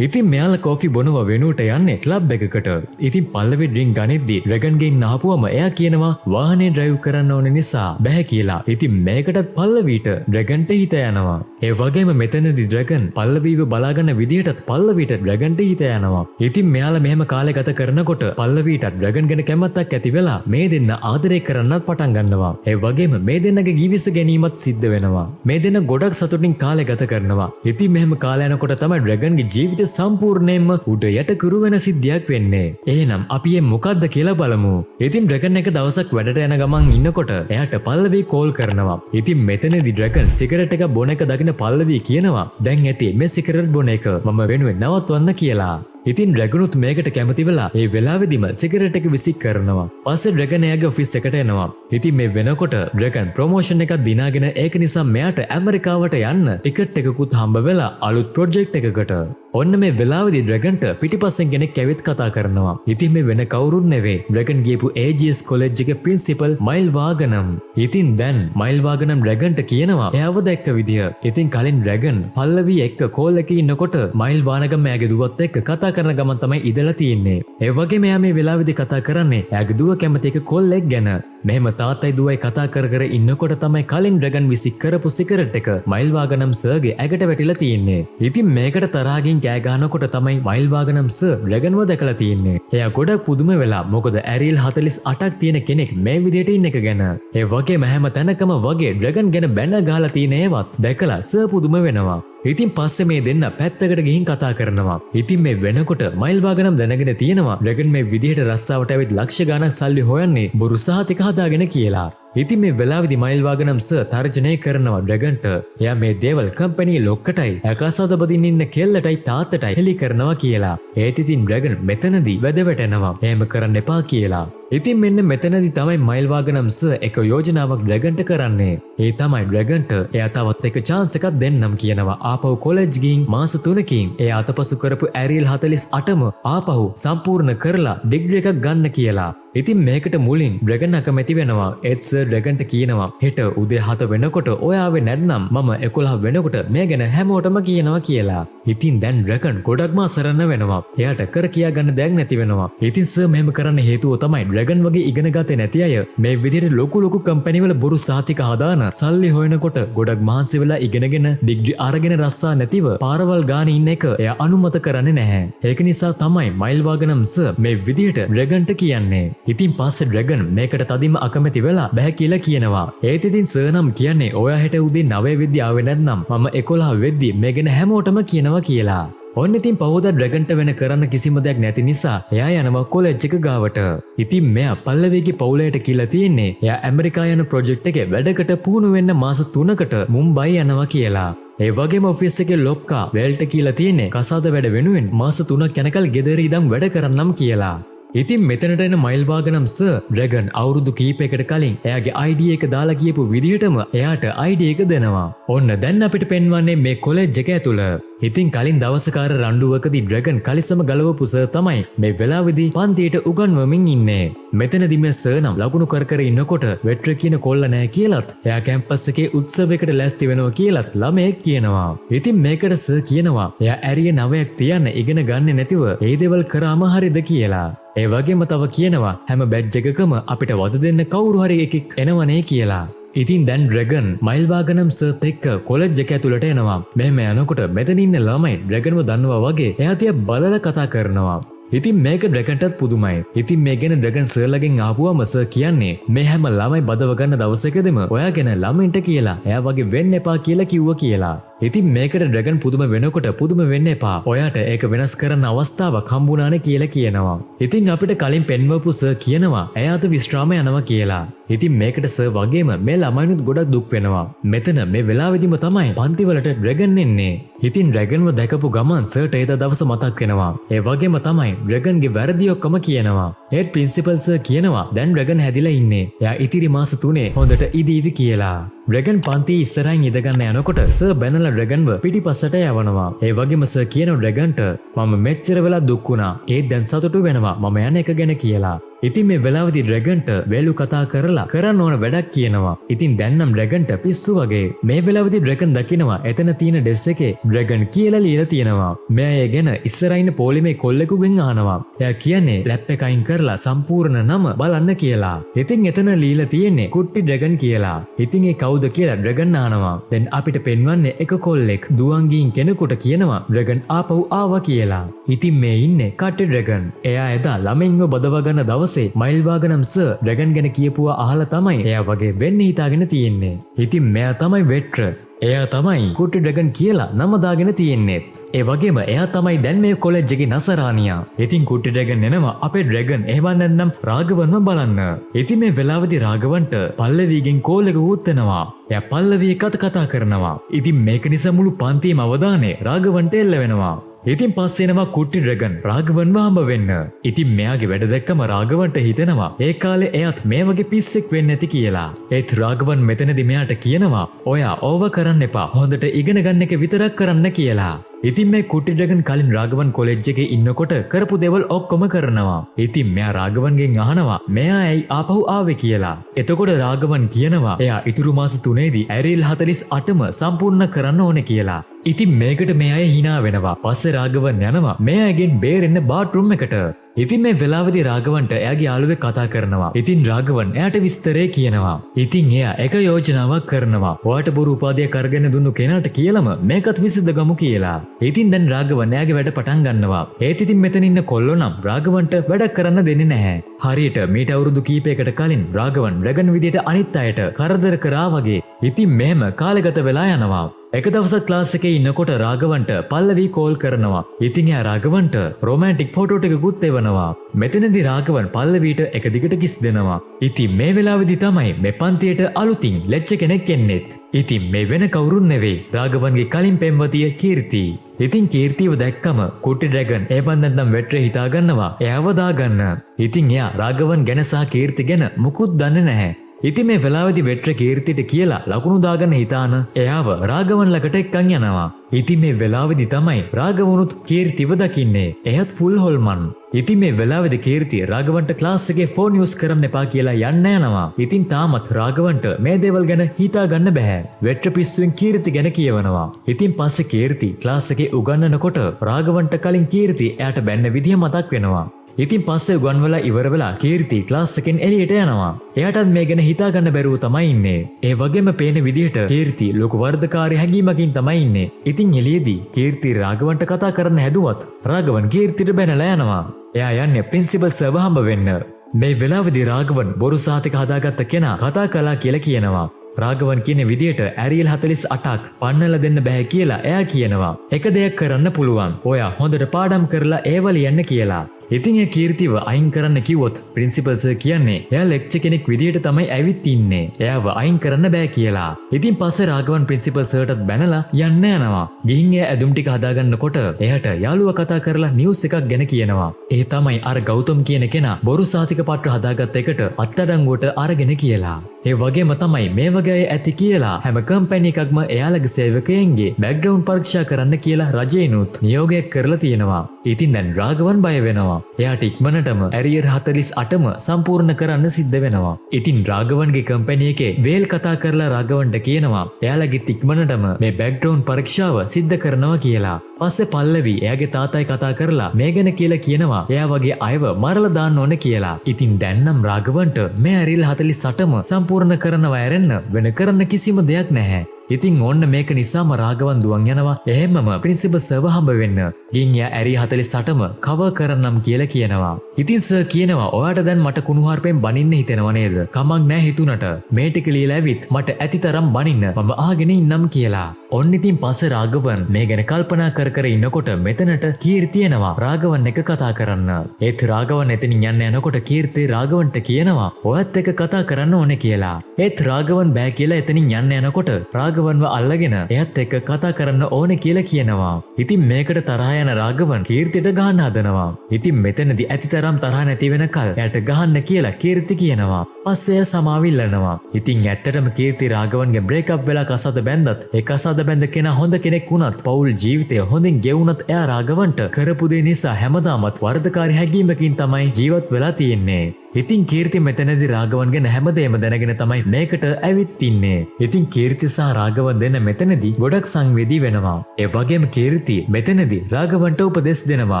ඉතින් මෙයාලා කෝෆි බොනවා වෙනුවට යන්නේ ක්ලබ් එකකට. ඉතින් පල්ලවි ඩ්‍රින්ක් ගනිද්දි ඩ්‍රැගන්ගෙන් ආපුවම එයා කියනවා වාහනේ ඩ්‍රයිව් කරන්න ඕන නිසා බෑ කියලා. ඉතින් මේකටත් පල්ලවිට ඩ්‍රැගන්ට හිත යනවා. ඒ වගේම මෙතනදී ඩ්‍රැගන් පල්ලවිව බලාගන්න විදිහටත් පල්ලවිට ඩ්‍රැගන්ට හිත යනවා. ඉතින් මෙයාලා මෙහෙම කාලේ ගත කරනකොට පල්ලවිටත් ඩ්‍රැගන් ගැන කැමැත්තක් ඇති වෙලා මේ දෙන්න ආදරය කරන්නත් පටන් ගන්නවා. ඒ වගේම මේ දෙන්නගේ ජීවිත ගැනීමත් සිද්ධ වෙනවා. මේ දෙන්න ගොඩක් සතුටින් කාලේ ගත කරනවා. ඉතින් මෙහෙම කාලය යනකොට තමයි ඩ්‍රැගන්ගේ ජීවිත සම්පූර්ණයෙන්ම උඩ යට කරු වෙන සිද්ධියක් වෙන්නේ. එහෙනම් අපි මේ මොකද්ද කියලා බලමු. ඉතින් ඩ්‍රැගන් එක දවසක් වැඩට යන ගමන් ඉන්නකොට එයාට පල්ලවි කෝල් කරනවා. ඉතින් මෙතනදී ඩ්‍රැගන් සිගරට් එක බොන එක දකින පල්ලවි කියනවා දැන් ඇති මේ සිගරට් බොන එක මම වෙනුවෙන් නවත්වන්න කියලා. ඉතින් ඩ්‍රැගනුත් මේකට කැමති වෙලා ඒ වෙලාවෙදිම සිගරට් එක විසික් කරනවා. පස්සේ ඩ්‍රැගන් එයාගේ ඔෆිස් එකට එනවා. ඉතින් මේ වෙනකොට ඩ්‍රැගන් ප්‍රොමෝෂන් එකක් දිනාගෙන ඒක නිසා මෙයාට ඇමරිකාවට යන්න ටිකට් එකකුත් හම්බ වෙලා අලුත් ප්‍රොජෙක්ට් එකකට. ඔන්න මේ වෙලාවෙදී ඩ්‍රැගන්ට පිටිපස්සෙන් කෙනෙක් ඇවිත් කතා කරනවා. ඉතින් මේ වෙන කවුරුත් නෙවෙයි ඩ්‍රැගන් ගියපු AGS කොලෙජ් එකේ ප්‍රින්සිපල් මයිල් වාගනම්. ඉතින් දැන් මයිල් වාගනම් ඩ්‍රැගන්ට කියනවා එයාව දැක්ක විදිය. ඉතින් කලින් ඩ්‍රැගන් පල්ලවි එක්ක කෝල් එකේ ඉන්නකොට මයිල් වාගනම් එයාගේ දුවත් එක්ක කතා කරන ගමන් තමයි ඉඳලා තියෙන්නේ. ඒ වගේම එයා මේ වෙලාවෙදී කතා කරන්නේ එයාගේ දුව කැමති එක කොල්ලෙක් ගැන. මෙහෙම තාත්තයි දුවයි කතා කර කර ඉන්නකොට තමයි කලින් ඩ්‍රැගන් විසි කරපු සිගරට් එක මයිල් වාගනම් සර්ගේ ඇඟට වැටිලා තියෙන්නේ. ඉතින් මේකට තරහාගෙන් කෑ ගහනකොට තමයි මයිල් වාගනම් සර් ඩ්‍රැගන්ව දැකලා තියෙන්නේ. එයා ගොඩක් පුදුම වෙලා මොකද ඇරියල් 48ක් තියෙන කෙනෙක් මේ විදිහට ඉන්න එක ගැන. ඒ වගේම හැම තැනකම වගේ ඩ්‍රැගන් ගැන බැන ගහලා තියෙන ඒවත් දැකලා සර් පුදුම වෙනවා. ඉතින් පස්සේ මේ දෙන්න පැත්තකට ගිහින් කතා කරනවා. ඉතින් මේ වෙනකොට මයිල් වාගනම් දැනගෙන තියෙනවා ඩ්‍රැගන් මේ විදිහට රස්සාවට ඇවිත් ලක්ෂ ගණන් සල්ලි හොයන්නේ බොරු සහතික හදාගෙන කියලා. ඉතින් මේ වෙලාවේදී මයිල් වාගනම් සර් තර්ජනය කරනවා ඩ්‍රැගන්ට. එයා මේ දේවල් කම්පැනි ලොක්කටයි ඇකසාද බදින්න ඉන්න කෙල්ලටයි තාත්තටයි හෙලි කරනවා කියලා. ඒත් ඉතින් ඩ්‍රැගන් මෙතනදී වැදවැටෙනවා. එහෙම කරන්න එපා කියලා. ඉතින් මෙන්න මෙතනදී තමයි මයිල් වාගනම් සර් එක යෝජනාවක් ඩ්‍රැගන්ට කරන්නේ. ඒ තමයි ඩ්‍රැගන්ට එයා තවත් එක chance එකක් දෙන්නම් කියනවා. ආපහු කොලෙජ් ගිහින් මාස 3කින් එයා අතපසු කරපු ඇරියල් 48ම ආපහු සම්පූර්ණ කරලා ඩිග්‍රී එකක් ගන්න කියලා. ඉතින් මේකට මුලින් ඩ්‍රැගන් අකමැති වෙනවා. ඒත් සර් ඩ්‍රැගන්ට කියනවා හෙට උදේ 7 වෙනකොට ඔය ආවේ නැත්නම් මම 11 වෙනකොට මේ ගැන හැමෝටම කියනවා කියලා. ඉතින් දැන් ඩ්‍රැගන් ගොඩක්ම අසරණ වෙනවා. එයාට කර කියා ගන්න දෙයක් නැති වෙනවා. ඉතින් සර් මෙහෙම කරන්න හේතුව තමයි ඩ්‍රැගන් වගේ ඉගෙන ගත්තේ නැති අය මේ විදිහට ලොකු කම්පැනි වල බොරු සාතික හදාන සල්ලි හොයනකොට ගොඩක් මහන්සි වෙලා ඉගෙනගෙන ඩිග්‍රී අරගෙන රස්සා නැතිව පාරවල් ගානේ ඉන්න එක එයා අනුමත කරන්නේ නැහැ. ඒක නිසා තමයි මයිල් වාගනම් සර් මේ විදිහට ඩ්‍රැගන්ට කියන්නේ. ඉතින් පස්සේ ඩ්‍රැගන් මේකට තදින්ම අකමැති වෙලා බෑ කියලා කියනවා. ඒත් ඉතින් සර් නම් කියන්නේ ඔයා හෙට උදේ 9 වෙද්දි ආවේ නැත්නම් මම 11 වෙද්දි මේ ගැන හැමෝටම කියනවා කියලා. ඔන්න ඉතින් පහුවදා ඩ්‍රැගන්ට වෙන කරන්න කිසිම දෙයක් නැති නිසා එයා යනවා කොලෙජ් එක ගාවට. ඉතින් මෙයා පල්ලවිගේ පවුලයට කියලා තියෙන්නේ එයා ඇමරිකා යන ප්‍රොජෙක්ට් එකේ වැඩකට පුහුණු වෙන්න මාස 3කට මුම්බයි යනවා කියලා. ඒ වගේම ඔෆිස් එකේ ලොක්කා වෙල්ට කියලා තියෙන්නේ කසාද වැඩ වෙනුවෙන් මාස 3ක් යනකල් ගෙදර ඉඳන් වැඩ කරන්නම් කියලා. ඉතින් මෙතනට එන මයිල් වාගනම් සර් ඩ්‍රැගන් අවුරුදු කීපයකට කලින් එයාගේ ID එක දාලා කියපු විදිහටම එයාට ID එක දෙනවා. ඔන්න දැන් අපිට පෙන්වන්නේ මේ කොලෙජ් එක ඇතුළ. ඉතින් කලින් දවසකාර රණ්ඩුවකදී ඩ්‍රැගන් කලිසම ගලවපු සර් තමයි මේ වෙලාවේදී පන්තියට උගන්වමින් ඉන්නේ. මෙතනදී මේ සර් නම් ලකුණු කර කර ඉන්නකොට වෙට්‍ර කියන කොල්ල නැහැ කියලත් එයා කැම්පස් එකේ උත්සවයකට ලෑස්ති වෙනවා කියලත් ළමයෙක් කියනවා. ඉතින් මේකට සර් කියනවා එයා ඇරිය 9ක් තියන්න ඉගෙන ගන්නේ නැතිව ඒ දේවල් කරාම හරිද කියලා. ඒ වගේම තව කියනවා හැම බැච් එකකම අපිට වද දෙන්න කවුරු හරි එකෙක් එනවනේ කියලා. ඉතින් දැන් ඩ්‍රැගන් මයිල් වාගනම් සර්ත් එක්ක කොලෙජ් එක ඇතුළට එනවා. මෙහෙම යනකොට මෙතන ඉන්න ළමයි ඩ්‍රැගන්ව දන්නවා වගේ එයා තියා බලලා කතා කරනවා. ඉතින් මේක ඩ්‍රැගන්ටත් පුදුමයි. ඉතින් මේ ගැන ඩ්‍රැගන් සර්ලගෙන් ආපුවම සර් කියන්නේ මේ හැම ළමයි බදව ගන්න දවසකදීම ඔයා ගැන ළමින්ට කියලා එයා වගේ වෙන්න එපා කියලා කිව්වා කියලා. ඉතින් මේකට ඩ්‍රැගන් පුදුම වෙනකොට පුදුම වෙන්න එපා. ඔයාට ඒක වෙනස් කරන්න අවස්ථාවක් හම්බුණානේ කියලා කියනවා. ඉතින් අපිට කලින් පෙන්වපු සර් කියනවා එයාට විශ්‍රාම යනවා කියලා. ඉතින් මේකට සර් වගේම මේ ළමයිනුත් ගොඩක් දුක් වෙනවා. මෙතන මේ වෙලාවෙදිම තමයි පන්තිවලට ඩ්‍රැගන් එන්නේ. ඉතින් ඩ්‍රැගන්ව දැකපු ගමන් සර්ට ඒ දවස මතක් වෙනවා. ඒ වගේම තමයි ඩ්‍රැගන්ගේ වැරදි ඔක්කොම කියනවා. ඒත් ප්‍රින්සිපල් සර් කියනවා දැන් ඩ්‍රැගන් හැදිලා ඉන්නේ. එයා ඉතිරි මාස 3 හොඳට ඉදීවි කියලා. ඩ්‍රැගන් පන්ති ඉස්සරහින් ඉඳගන්න යනකොට සර් බැනලා ඩ්‍රැගන්ව පිටිපස්සට යවනවා. ඒ වගේම සර් කියනවා ඩ්‍රැගන්ට මම මෙච්චර වෙලා දුක් වුණා. ඒත් දැන් සතුටු වෙනවා මම යන එක ගැන කියලා. ඉතින් මේ වෙලාවේදී ඩ්‍රැගන්ට වේලු කතා කරලා කරන්න ඕන වැඩක් කියනවා. ඉතින් දැන් නම් ඩ්‍රැගන්ට පිස්සු වගේ. මේ වෙලාවේදී ඩ්‍රැගන් දකිනවා එතන තියෙන ඩෙස් එකේ ඩ්‍රැගන් කියලා ලියලා තියෙනවා. මෙයා ඒ ගැන ඉස්සරහින් පොලිමේ කොල්ලෙකුගෙන් අහනවා. එයා කියන්නේ ලැප් එක අයින් කරලා සම්පූර්ණ නම බලන්න කියලා. ඉතින් එතන ලියලා තියෙන්නේ කුට්ටි ඩ්‍රැගන් කියලා. ඉතින් ඒ කවුද කියලා ඩ්‍රැගන් අහනවා. දැන් අපිට පෙන්වන්නේ එක කොල්ලෙක් දුවංගින් කෙනෙකුට කියනවා ඩ්‍රැගන් ආපහු ආවා කියලා. ඉතින් මේ ඉන්නේ කට්ටි ඩ්‍රැගන්. එයා එදා ළමයින්ව බදව ගන්න දවස් මයිල් වාගනම් සර් ඩ්‍රැගන් ගැන කියපුවා අහලා තමයි එයා වගේ වෙන්න හිතාගෙන තියෙන්නේ. ඉතින් මෙයා තමයි වෙට්‍ර. එයා තමයි කුට්ටි ඩ්‍රැගන් කියලා නම දාගෙන තියෙන්නේ. ඒ වගේම එයා තමයි දැන් මේ කොලෙජ් එකේ නසරානියා. ඉතින් කුට්ටි ඩ්‍රැගන් එනවා අපේ ඩ්‍රැගන් එහෙම නැත්නම් රාගවන්ව බලන්න. ඉතින් මේ වෙලාවේදී රාගවන්ට පල්ලවිගෙන් කෝල් එක උත්තරනවා. එයා පල්ලවිය කතා කරනවා. ඉතින් මේක නිසා මුළු පන්තියේම අවධානය රාගවන්ට එල්ල වෙනවා. ඉතින් පස්සේ එනවා කුට්ටි ඩ්‍රැගන් රාගවන්ව හම්බ වෙන්න. ඉතින් මෙයාගේ වැඩ දැක්කම රාගවන්ට හිතෙනවා ඒ කාලේ එයාත් මේ වගේ පිස්සෙක් වෙන්න ඇති කියලා. ඒත් රාගවන් මෙතනදී මෙයාට කියනවා ඔයා ඕව කරන්න එපා. හොඳට ඉගෙන ගන්න එක විතරක් කරන්න කියලා. ඉතින් මේ කුට්ටි ඩ්‍රැගන් කලින් රාගවන් කොලෙජ් එකේ ඉන්නකොට කරපු දේවල් ඔක්කොම කරනවා. ඉතින් මෙයා රාගවන්ගෙන් අහනවා මෙයා ඇයි ආපහු ආවේ කියලා. එතකොට රාගවන් කියනවා එයා ඉතුරු මාස 3ේදී ඇරියල් 48ම සම්පූර්ණ කරන්න ඕනේ කියලා. ඉතින් මේකට මේ අය hina වෙනවා. පස්සේ රාගවන් යනවා මෙයාගෙන් බේරෙන්න බාත්රූම් එකට. ඉතින් මේ වෙලාවේදී රාගවන්ට එයාගේ යාළුවෙක් කතා කරනවා. ඉතින් රාගවන් එයාට විස්තරේ කියනවා. ඉතින් එයා එක යෝජනාවක් කරනවා. ඔයාට බොරු උපාධියක් අරගෙන දුන්නු කෙනාට කියලාම මේකත් විසඳගමු කියලා. ඉතින් දැන් රාගවන් එයාගේ වැඩ පටන් ගන්නවා. ඒත් ඉතින් මෙතන ඉන්න කොල්ලෝ නම් රාගවන්ට වැඩ කරන්න දෙන්නේ නැහැ. හරියට මීට අවුරුදු කීපයකට කලින් රාගවන් ඩ්‍රැගන් විදියට අනිත් අයට කරදර කරා වගේ. ඉතින් මෙහෙම කාලය ගත වෙලා යනවා. එක දවසක් ක්ලාස් එකේ ඉන්නකොට රාගවන්ට පල්ලවි කෝල් කරනවා. ඉතින් එයා රාගවන්ට රොමැන්ටික් ෆොටෝ ටිකකුත් එවනවා. මෙතනදී රාගවන් පල්ලවිට එක දිගට කිස් දෙනවා. ඉතින් මේ වෙලාවේදී තමයි මේ පන්තියට අලුතින් ලෙච්ච කෙනෙක් එන්නේත්. ඉතින් මේ වෙන කවුරුන් නෙවෙයි රාගවන්ගේ කලින් පෙම්වතිය කීර්ති. ඉතින් කීර්තිව දැක්කම කුටි ඩ්‍රැගන් ඒ බන්දන්නම් වෙට්‍රේ හිතා ගන්නවා එයාව දාගන්න. ඉතින් එයා රාගවන් ගැන සහ කීර්ති ගැන මුකුත් දන්නේ නැහැ. ඉතින් මේ වෙලාවේදී වෙට්‍ර කීර්තිට කියලා ලකුණු දාගන්න හිතාන එයාව රාගවන් ළඟට එක්කන් යනවා. ඉතින් මේ වෙලාවේදී තමයි රාගවනුත් කීර්තිව දකින්නේ. එයත් ෆුල් හොල්මන්. ඉතින් මේ වෙලාවේදී කීර්තිය රාගවන්ට ක්ලාස් එකේ ෆෝන් යූස් කරන්න එපා කියලා යන්න යනවා. ඉතින් තාමත් රාගවන්ට මේ දේවල් ගැන හිතා ගන්න බෑ. වෙට්‍ර පිස්සුවෙන් කීර්ති ගැන කියවනවා. ඉතින් පස්සේ කීර්ති ක්ලාස් එකේ උගන්වනකොට රාගවන්ට කලින් කීර්ති එයාට බැන්න විදිය මතක් වෙනවා. ඉතින් පස්සේ උගන්වලා ඉවර වෙලා කීර්ති ක්ලාස් එකෙන් එළියට යනවා. එයාටත් මේ ගැන හිතා ගන්න බැරුව තමයි ඉන්නේ. ඒ වගේම පේන විදිහට කීර්ති ලොකු වර්ධකාරී හැඟීමකින් තමයි ඉන්නේ. ඉතින් එළියේදී කීර්ති රාගවන්ට කතා කරන්න හැදුවත් රාගවන් කීර්තිට බැනලා යනවා. එයා යන්නේ ප්‍රින්සිපල් සර්ව හම්බ වෙන්න. මේ වෙලාවේදී රාගවන් බොරු සාතික හදාගත්ත කෙනා කතා කළා කියලා කියනවා. රාගවන් කියන විදියට ඇරියල් 48ක් පන්නලා දෙන්න බෑ කියලා එයා කියනවා. එක දෙයක් කරන්න පුළුවන්. ඔයා හොඳට පාඩම් කරලා ඒවල යන්න කියලා. ඉතින් ඒ කීර්තිව අයින් කරන්න කිව්වොත් ප්‍රින්සිපල් සර් කියන්නේ එයා ලෙක්චර් කෙනෙක් විදියට තමයි ඇවිත් ඉන්නේ. එයාව අයින් කරන්න බෑ කියලා. ඉතින් පස්සේ රාගවන් ප්‍රින්සිපල් සර්ටත් බැනලා යන්න යනවා. ගිහින් එයා ඇඳුම් ටික හදාගන්නකොට එයාට යාළුවා කතා කරලා නිවුස් එකක් ගැන කියනවා. ඒ තමයි අර ගෞතම් කියන කෙනා බොරු සාතික පත්‍ර හදාගත්ත එකට අත්අඩංගුවට අරගෙන කියලා. ඒ වගේම තමයි මේ වගේ අය ඇති කියලා හැම කම්පැනි එකක්ම එයාලගේ සේවකයන්ගේ බෑග්ග්‍රවුන්ඩ් පරීක්ෂා කරන්න කියලා රජයනුත් නියෝගයක් කරලා තියෙනවා. ඉතින් දැන් රාගවන් බය වෙනවා. එයාට ඉක්මනටම ඇරියර් 48ම සම්පූර්ණ කරන්න සිද්ධ වෙනවා. ඉතින් රාගවන්ගේ කම්පැනි එකේ වේල් කතා කරලා රාගවන්ට කියනවා එයාලගේ ඉක්මනටම මේ බෑග්ග්‍රවුන්ඩ් පරීක්ෂාව සිද්ධ කරනවා කියලා. පස්සේ පල්ලවි එයාගේ තාත්තයි කතා කරලා මේ ගැන කියලා කියනවා එයා වගේ අයව මරලා දාන්න ඕන කියලා. ඉතින් දැන් නම් රාගවන්ට මේ ඇරියල් 48ම සම්පූර්ණ කරනවා ඇරෙන්න වෙන කරන්න කිසිම දෙයක් නැහැ. ඉතින් ඕන්න මේක නිසාම රාගවන් දුවන් යනවා එහෙමම ප්‍රින්සිපල් සර්ව හම්බ වෙන්න. ගින් යා ඇරි 48ම කවර් කරන්නම් කියලා කියනවා. ඉතින් සර් කියනවා ඔයාට දැන් මට කුණුහරුපෙන් බනින්න හිතෙනව නේද? කමක් නැහැ හිතුණට. මේ ටික ලියලා ඇවිත් මට ඇතිතරම් බනින්න මම අහගෙන ඉන්නම් කියලා. ඔන්න ඉතින් පස්සේ රාගවන් මේ ගැන කල්පනා කර ඉන්නකොට මෙතනට කීර්ති එනවා රාගවන් එක කතා කරන්න. ඒත් රාගවන් එතනින් යන්න යනකොට කීර්ති රාගවන්ට කියනවා ඔයත් එක්ක කතා කරන්න ඕනේ කියලා. ඒත් රාගවන් බෑ කියලා එතනින් යන්න යනකොට රාගවන්ව අල්ලගෙන එයත් එක්ක කතා කරන්න ඕනේ කියලා කියනවා. ඉතින් මේකට තරහ යන රාගවන් කීර්තිට ගහන්න හදනවා. ඉතින් මෙතනදී ඇතිතරම් තරහ නැති වෙනකල් එයාට ගහන්න කියලා කීර්ති කියනවා. පස්සේ එයා සමාවිල්ලනවා. ඉතින් ඇත්තටම කීර්ති රාගවන්ගේ බ්‍රේක්අප් වෙලා කසාද බැන්දත් ඒ කසාද බැඳ කෙනා හොඳ කෙනෙක් වුණත් පෞල් ජීවිතය හොඳින් ගෙවුණත් එයා රාගවන්ට කරපු දේ නිසා හැමදාමත් වර්ධකාරී හැඟීමකින් තමයි ජීවත් වෙලා තියෙන්නේ. ඉතින් කීර්ති මෙතනදී රාගවන් ගැන හැමදේම දැනගෙන තමයි මේකට ඇවිත් ඉන්නේ. ඉතින් කීර්ති සහ රාගවන් දෙන්න මෙතනදී ගොඩක් සංවේදී වෙනවා. ඒ වගේම කීර්ති මෙතනදී රාගවන්ට උපදෙස් දෙනවා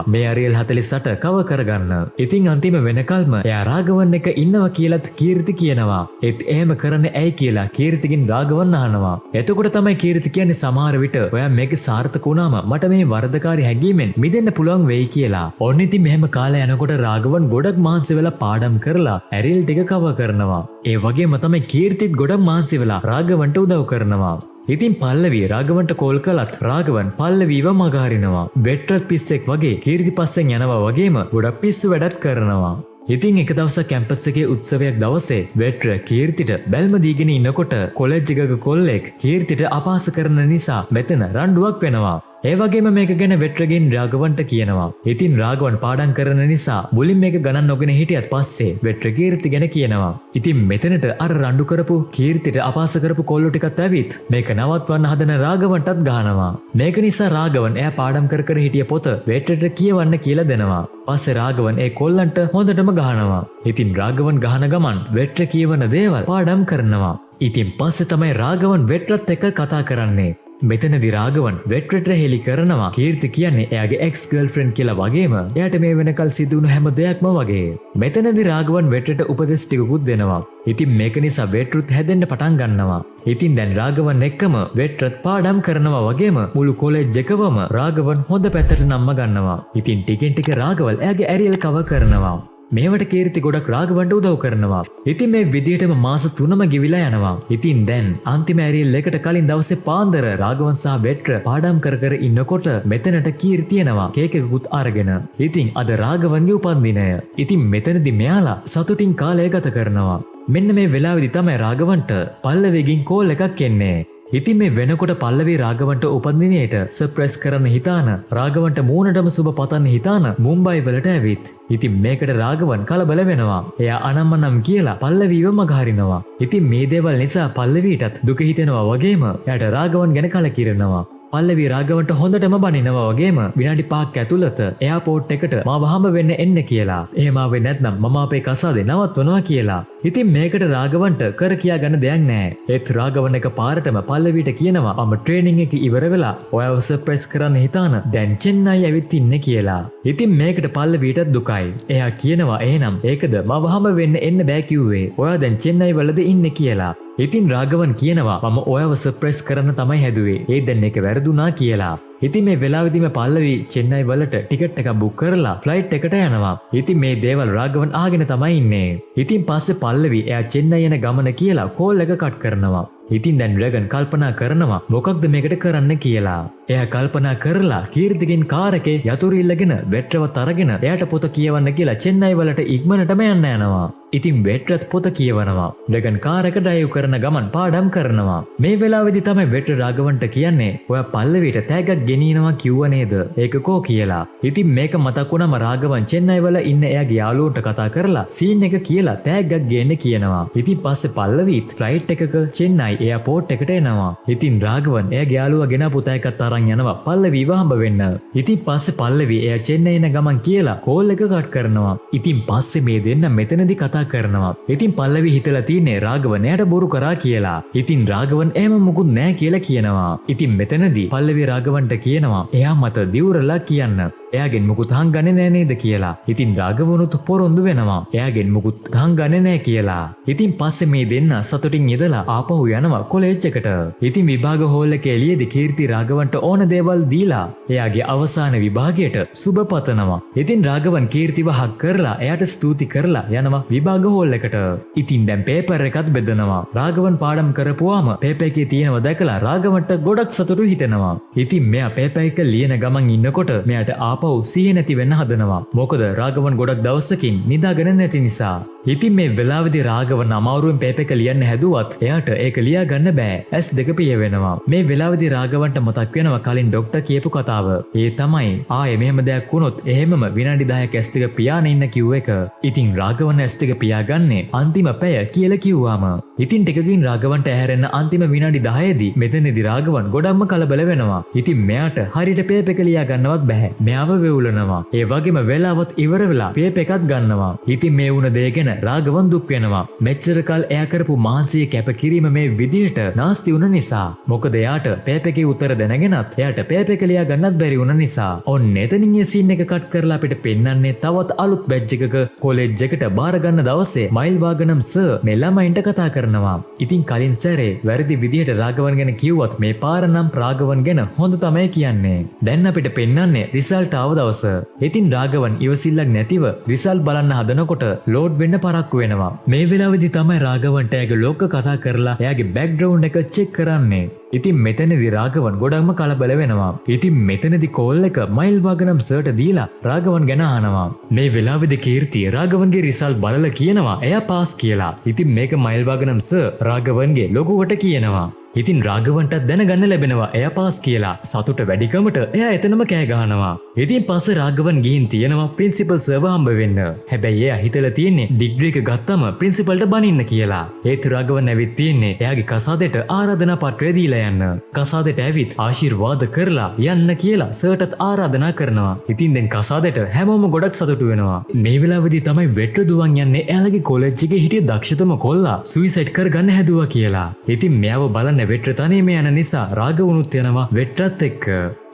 මේ ඇරියල් 48 කව කරගන්න. ඉතින් අන්තිම වෙනකල්ම එයා රාගවන් එක ඉන්නවා කියලාත් කීර්ති කියනවා. ඒත් එහෙම කරන්නේ ඇයි කියලා කීර්තිගෙන් රාගවන් අහනවා. එතකොට තමයි කීර්ති කියන්නේ සමහර විට ඔයා මේක සාර්ථක වුණාම මට මේ වර්ධකාරී හැඟීමෙන් මිදෙන්න පුළුවන් වෙයි කියලා. ඔන්න ඉතින් මෙහෙම කාලය යනකොට රාගවන් ගොඩක් මහන්සි වෙලා පාඩම් කරලා ඇරියල් ටික කවර් කරනවා. ඒ වගේම තමයි කීර්තිත් ගොඩක් මහන්සි වෙලා රාගවන්ට උදව් කරනවා. ඉතින් පල්ලවි රාගවන්ට කෝල් කළත් රාගවන් පල්ලවිව මගහරිනවා. වෙට්‍රත් පිස්සෙක් වගේ කීර්ති පස්සෙන් යනවා වගේම ගොඩක් පිස්සු වැඩත් කරනවා. ඉතින් එක දවසක් කැම්පස් එකේ උත්සවයක් දවසේ වෙට්‍ර කීර්තිට බැල්ම දීගෙන ඉන්නකොට කොලෙජ් එකක කොල්ලෙක් කීර්තිට අපහාස කරන නිසා මෙතන රණ්ඩුවක් වෙනවා. ඒ වගේම මේක ගැන වෙට්‍රගෙන් රාගවන්ට කියනවා. ඉතින් රාගවන් පාඩම් කරන නිසා මුලින් මේක ගණන් නොගෙන හිටියත් පස්සේ වෙට්‍ර කීර්ති ගැන කියනවා. ඉතින් මෙතනට අර රණ්ඩු කරපු කීර්තිට අපහාස කරපු කොල්ලෝ ටිකත් ඇවිත් මේක නවත්වන්න හදන රාගවන්ටත් ගහනවා. මේක නිසා රාගවන් එයා පාඩම් කර හිටිය පොත වෙට්‍රට කියවන්න කියලා දෙනවා. පස්සේ රාගවන් ඒ කොල්ලන්ට හොඳටම ගහනවා. ඉතින් රාගවන් ගහන ගමන් වෙට්‍ර කියවන දේවල් පාඩම් කරනවා. ඉතින් පස්සේ තමයි රාගවන් වෙට්‍රත් එක්ක කතා කරන්නේ. මෙතනදි රාගවන් වෙට්‍රට හෙලි කරනවා කීර්ති කියන්නේ එයාගේ එක්ස් ගර්ල්ෆ්‍රෙන්ඩ් කියලා වගේම එයාට මේ වෙනකල් සිදු වුණු හැම දෙයක්ම වගේ. මෙතනදි රාගවන් වෙට්‍රට උපදෙස් ටිකකුත් දෙනවා. ඉතින් මේක නිසා වෙට්රුත් හැදෙන්න පටන් ගන්නවා. ඉතින් දැන් රාගවන් එක්කම වෙට්‍රත් පාඩම් කරනවා වගේම මුළු කොලෙජ් එකවම රාගවන් හොඳ පැත්තට නම්ම ගන්නවා. ඉතින් ටිකෙන් ටික රාගවල් එයාගේ ඇරියල් කවර් කරනවා. මේවට කීර්ති ගොඩක් රාගවන්ට උදව් කරනවා. ඉතින් මේ විදිහටම මාස 3ම ගෙවිලා යනවා. ඉතින් දැන් අන්තිම ඇරියල් එකට කලින් දවසේ පාන්දර රාගවන් සහ වෙට්‍ර පාඩම් කර කර ඉන්නකොට මෙතනට කීර්ති එනවා කේක් එකකුත් අරගෙන. ඉතින් අද රාගවන්ගේ උපන්දිනය. ඉතින් මෙතනදි මෙයාලා සතුටින් කාලය ගත කරනවා. මෙන්න මේ වෙලාවේදී තමයි රාගවන්ට පල්ලවිගෙන් කෝල් එකක් එන්නේ. ඉතින් මේ වෙනකොට පල්ලවී රාගවන්ට උපන්දිනයට සර්ප්‍රයිස් කරන්න හිතාන රාගවන්ට මූණටම සුබ පතන්න හිතාන මුම්බයි වලට ඇවිත්. ඉතින් මේකට රාගවන් කලබල වෙනවා. එයා අනම්මනම් කියලා පල්ලවීව මගහරිනවා. ඉතින් මේ දේවල් නිසා පල්ලවීටත් දුක හිතෙනවා වගේම එයාට රාගවන් ගැන කලකිරෙනවා. පල්ලවී රාගවන්ට හොඳටම බනිනවා වගේම විනාඩි 5ක් ඇතුළත එයාපෝට් එකට මාව හම්බ වෙන්න එන්න කියලා. එහෙම ආවේ නැත්නම් මම අපේ කසාදේ නවත්වනවා කියලා. ඉතින් මේකට රාගවන්ට කර කියා ගන්න දෙයක් නැහැ. ඒත් රාගවන් එක පාරටම පල්ලවීට කියනවා මම ට්‍රේනින් එක ඉවර වෙලා ඔයාව සර්ප්‍රයිස් කරන්න හිතාන දැන් චෙන්නයි ඇවිත් ඉන්නේ කියලා. ඉතින් මේකට පල්ලවීට දුකයි. එයා කියනවා එහෙනම් ඒකද මම හම්බ වෙන්න එන්න බෑ කිව්වේ. ඔයා දැන් චෙන්නයි වලද ඉන්නේ කියලා. ඉතින් රාගවන් කියනවා මම ඔයාව සර්ප්‍රයිස් කරන්න තමයි හැදුවේ. ඒ දැන් එක වැරදුනා කියලා. ඉතින් මේ වෙලාවෙදිම පල්ලවී චෙන්නයි වලට ටිකට් එකක් බුක් කරලා ෆ්ලයිට් එකට යනවා. ඉතින් මේ දේවල් රාගවන් ආගෙන තමයි ඉන්නේ. ඉතින් පස්සේ පල්ලවී එයා චෙන්නයි යන ගමන කියලා කෝල් එක කට් කරනවා. ඉතින් දැන් ඩ්‍රැගන් කල්පනා කරනවා මොකක්ද මේකට කරන්න කියලා. එයා කල්පනා කරලා කීර්තිගෙන් කාර් එකේ යතුරු ඉල්ලගෙන වෙට්‍රවත් අරගෙන එයාට පොත කියවන්න කියලා චෙන්නයි වලට ඉක්මනටම යන්න යනවා. ඉතින් වෙට්‍රත් පොත කියවනවා. ඩ්‍රැගන් කාර් එක ඩ්‍රයිව් කරන ගමන් පාඩම් කරනවා. මේ වෙලාවේදී තමයි වෙට්‍ර රාගවන්ට කියන්නේ ඔයා පල්ලවීට තෑග්ගක් ගෙනියනවා කිව්ව නේද? ඒක කෝ කියලා. ඉතින් මේක මතක් වුණාම රාගවන් චෙන්නයි වල ඉන්න එයාගේ යාළුවන්ට කතා කරලා සීන් එක කියලා තෑග්ගක් ගේන්න කියනවා. ඉතින් පස්සේ පල්ලවීත් ෆ්ලයිට් එකක චෙන්නයි එයාපෝට් එකට එනවා. ඉතින් රාගවන් එයාගේ යාළුවා ගෙනාපු තෑග්ගත් අරන් යනවා පල්ලවීව හම්බ වෙන්න. ඉතින් පස්සේ පල්ලවී එයා චෙන්නයි එන ගමන් කියලා කෝල් එක කට් කරනවා. ඉතින් පස්සේ මේ දෙන්න මෙතනදී කතා කරනවා. ඉතින් පල්ලවී හිතලා තියන්නේ රාගවන් එයාට බොරු කරා කියලා. ඉතින් රාගවන් එහෙම මුකුත් නැහැ කියලා කියනවා. ඉතින් මෙතනදී පල්ලවී රාගවන්ට කියනවා එයා මත දිවුරලා කියන්න. එයාගෙන් මුකුත් හංගන්නේ නැහැ නේද කියලා. ඉතින් රාගවනුත් පොරොන්දු වෙනවා. එයාගෙන් මුකුත් හංගන්නේ නැහැ කියලා. ඉතින් පස්සේ මේ දෙන්න සතුටින් ඉඳලා ආපහු යනවා කොලෙජ් එකට. ඉතින් විභාග හෝල් එකේ එළියේදී කීර්ති රාගවන්ට ඕන දේවල් දීලා එයාගේ අවසාන විභාගයට සුබ පතනවා. ඉතින් රාගවන් කීර්තිව හක් කරලා එයාට ස්තුති කරලා යනවා විභාග හෝල් එකට. ඉතින් දැන් පේපර් එකත් බෙදනවා. රාගවන් පාඩම් කරපුවාම පේපර් එකේ තියෙනව දැකලා රාගවන්ට ගොඩක් සතුටු හිතෙනවා. ඉතින් මෙයා පේපර් එක ලියන ගමන් ඉන්නකොට මෙයාට ආපහු සිහිය නැති වෙන්න හදනවා. මොකද රාගවන් ගොඩක් දවසකින් නිදාගෙන නැති නිසා. ඉතින් මේ වෙලාවේදී රාගවන් අමාරුවෙන් පේපර් එක ලියන්න හැදුවත් එයාට ඒක ලියා ගන්න බෑ. ඇස් දෙක පිය වෙනවා. මේ වෙලාවේදී රාගවන්ට මතක් වෙනවා කලින් ડોක්ටර් කියපු කතාව. ඒ තමයි ආයේ මෙහෙම දෙයක් වුණොත් එහෙමම විනාඩි 10ක් ඇස් දෙක පියාගෙන ඉන්න කිව්ව එක. ඉතින් රාගවන් ඇස් දෙක පියාගන්නේ අන්තිම පැය කියලා කිව්වාම. ඉතින් ටිකකින් රාගවන්ට ඇහැරෙන්න අන්තිම විනාඩි 10ේදී මෙතනදී රාගවන් ගොඩක්ම කලබල වෙනවා. ඉතින් මෙයාට හරියට පේපර් එක ලියා ගන්නවත් බෑ. මෙයාව වෙවුලනවා. ඒ වගේම වෙලාවත් ඉවර වෙලා පේපර් එකත් ගන්නවා. ඉතින් මේ වුණ දේ ගැන රාගවන් දුක් වෙනවා. මෙච්චර කල් එයා කරපු මහන්සිය කැපකිරීම මේ විදිහට නාස්ති වුණ නිසා. මොකද එයාට පේපර් එකේ උත්තර දැනගෙනත් එයාට පේපර් එක ලියා ගන්නත් බැරි වුණ නිසා. ඔන්න එතනින් ඒ සීන් එක කට් කරලා අපිට පෙන්වන්නේ තවත් අලුත් බැච් එකක කොලෙජ් එකට බාර ගන්න දවසේ මයිල් වාගනම් සර් මේ ළමයින්ට කතා කරනවා. ඉතින් කලින් සැරේ වැරදි විදිහට රාගවන් ගැන කිව්වත් මේ පාර නම් රාගවන් ගැන හොඳ තමයි කියන්නේ. දැන් අපිට පෙන්වන්නේ රිසල්ට් ආව දවස. ඉතින් රාගවන් ඉවසිල්ලක් නැතිව රිසල්ට් බලන්න හදනකොට ලෝඩ් වෙන්න පරක්කු වෙනවා. මේ වෙලාවේදී තමයි රාගවන්ට එයාගේ ලොක්ක කතා කරලා එයාගේ බෑග්ග්‍රවුන්ඩ් එක චෙක් කරන්නේ. ඉතින් මෙතනදී රාගවන් ගොඩක්ම කලබල වෙනවා. ඉතින් මෙතනදී කෝල් එක මයිල් වාගනම් සර්ට දීලා රාගවන් ගැන අහනවා. මේ වෙලාවේදී කීර්ති රාගවන්ගේ රිසල්ට් බලලා කියනවා එයා පාස් කියලා. ඉතින් මේක මයිල් වාගනම් සර් රාගවන්ගේ ලොකුවට කියනවා. ඉතින් රාගවන්ටත් දැනගන්න ලැබෙනවා එයා පාස් කියලා. සතුට වැඩිකමට එයා එතනම කෑ ගහනවා. ඉතින් පස්සේ රාගවන් ගිහින් තියෙනවා ප්‍රින්සිපල් සර්ව හම්බ වෙන්න. හැබැයි එයා හිතලා තියෙන්නේ ඩිග්‍රී එක ගත්තම ප්‍රින්සිපල්ට බනින්න කියලා. ඒත් රාගවන් ඇවිත් තියෙන්නේ එයාගේ කසාදෙට ආරාධනා පත්‍රය දීලා යන්න. කසාදෙට ඇවිත් ආශිර්වාද කරලා යන්න කියලා සර්ටත් ආරාධනා කරනවා. ඉතින් දැන් කසාදෙට හැමෝම ගොඩක් සතුටු වෙනවා. මේ වෙලාවේදී තමයි වෙට්ට දුවන් යන්නේ එයාලගේ කොලෙජ් එකේ හිටිය දක්ෂතම කොල්ලා සුයිසයිඩ් කරගන්න හැදුවා කියලා. ඉතින් මෙයාව බලන්න වෙට්ට තනියම යන නිසා රාගවනුත් යනවා වෙට්ටත් එක්ක.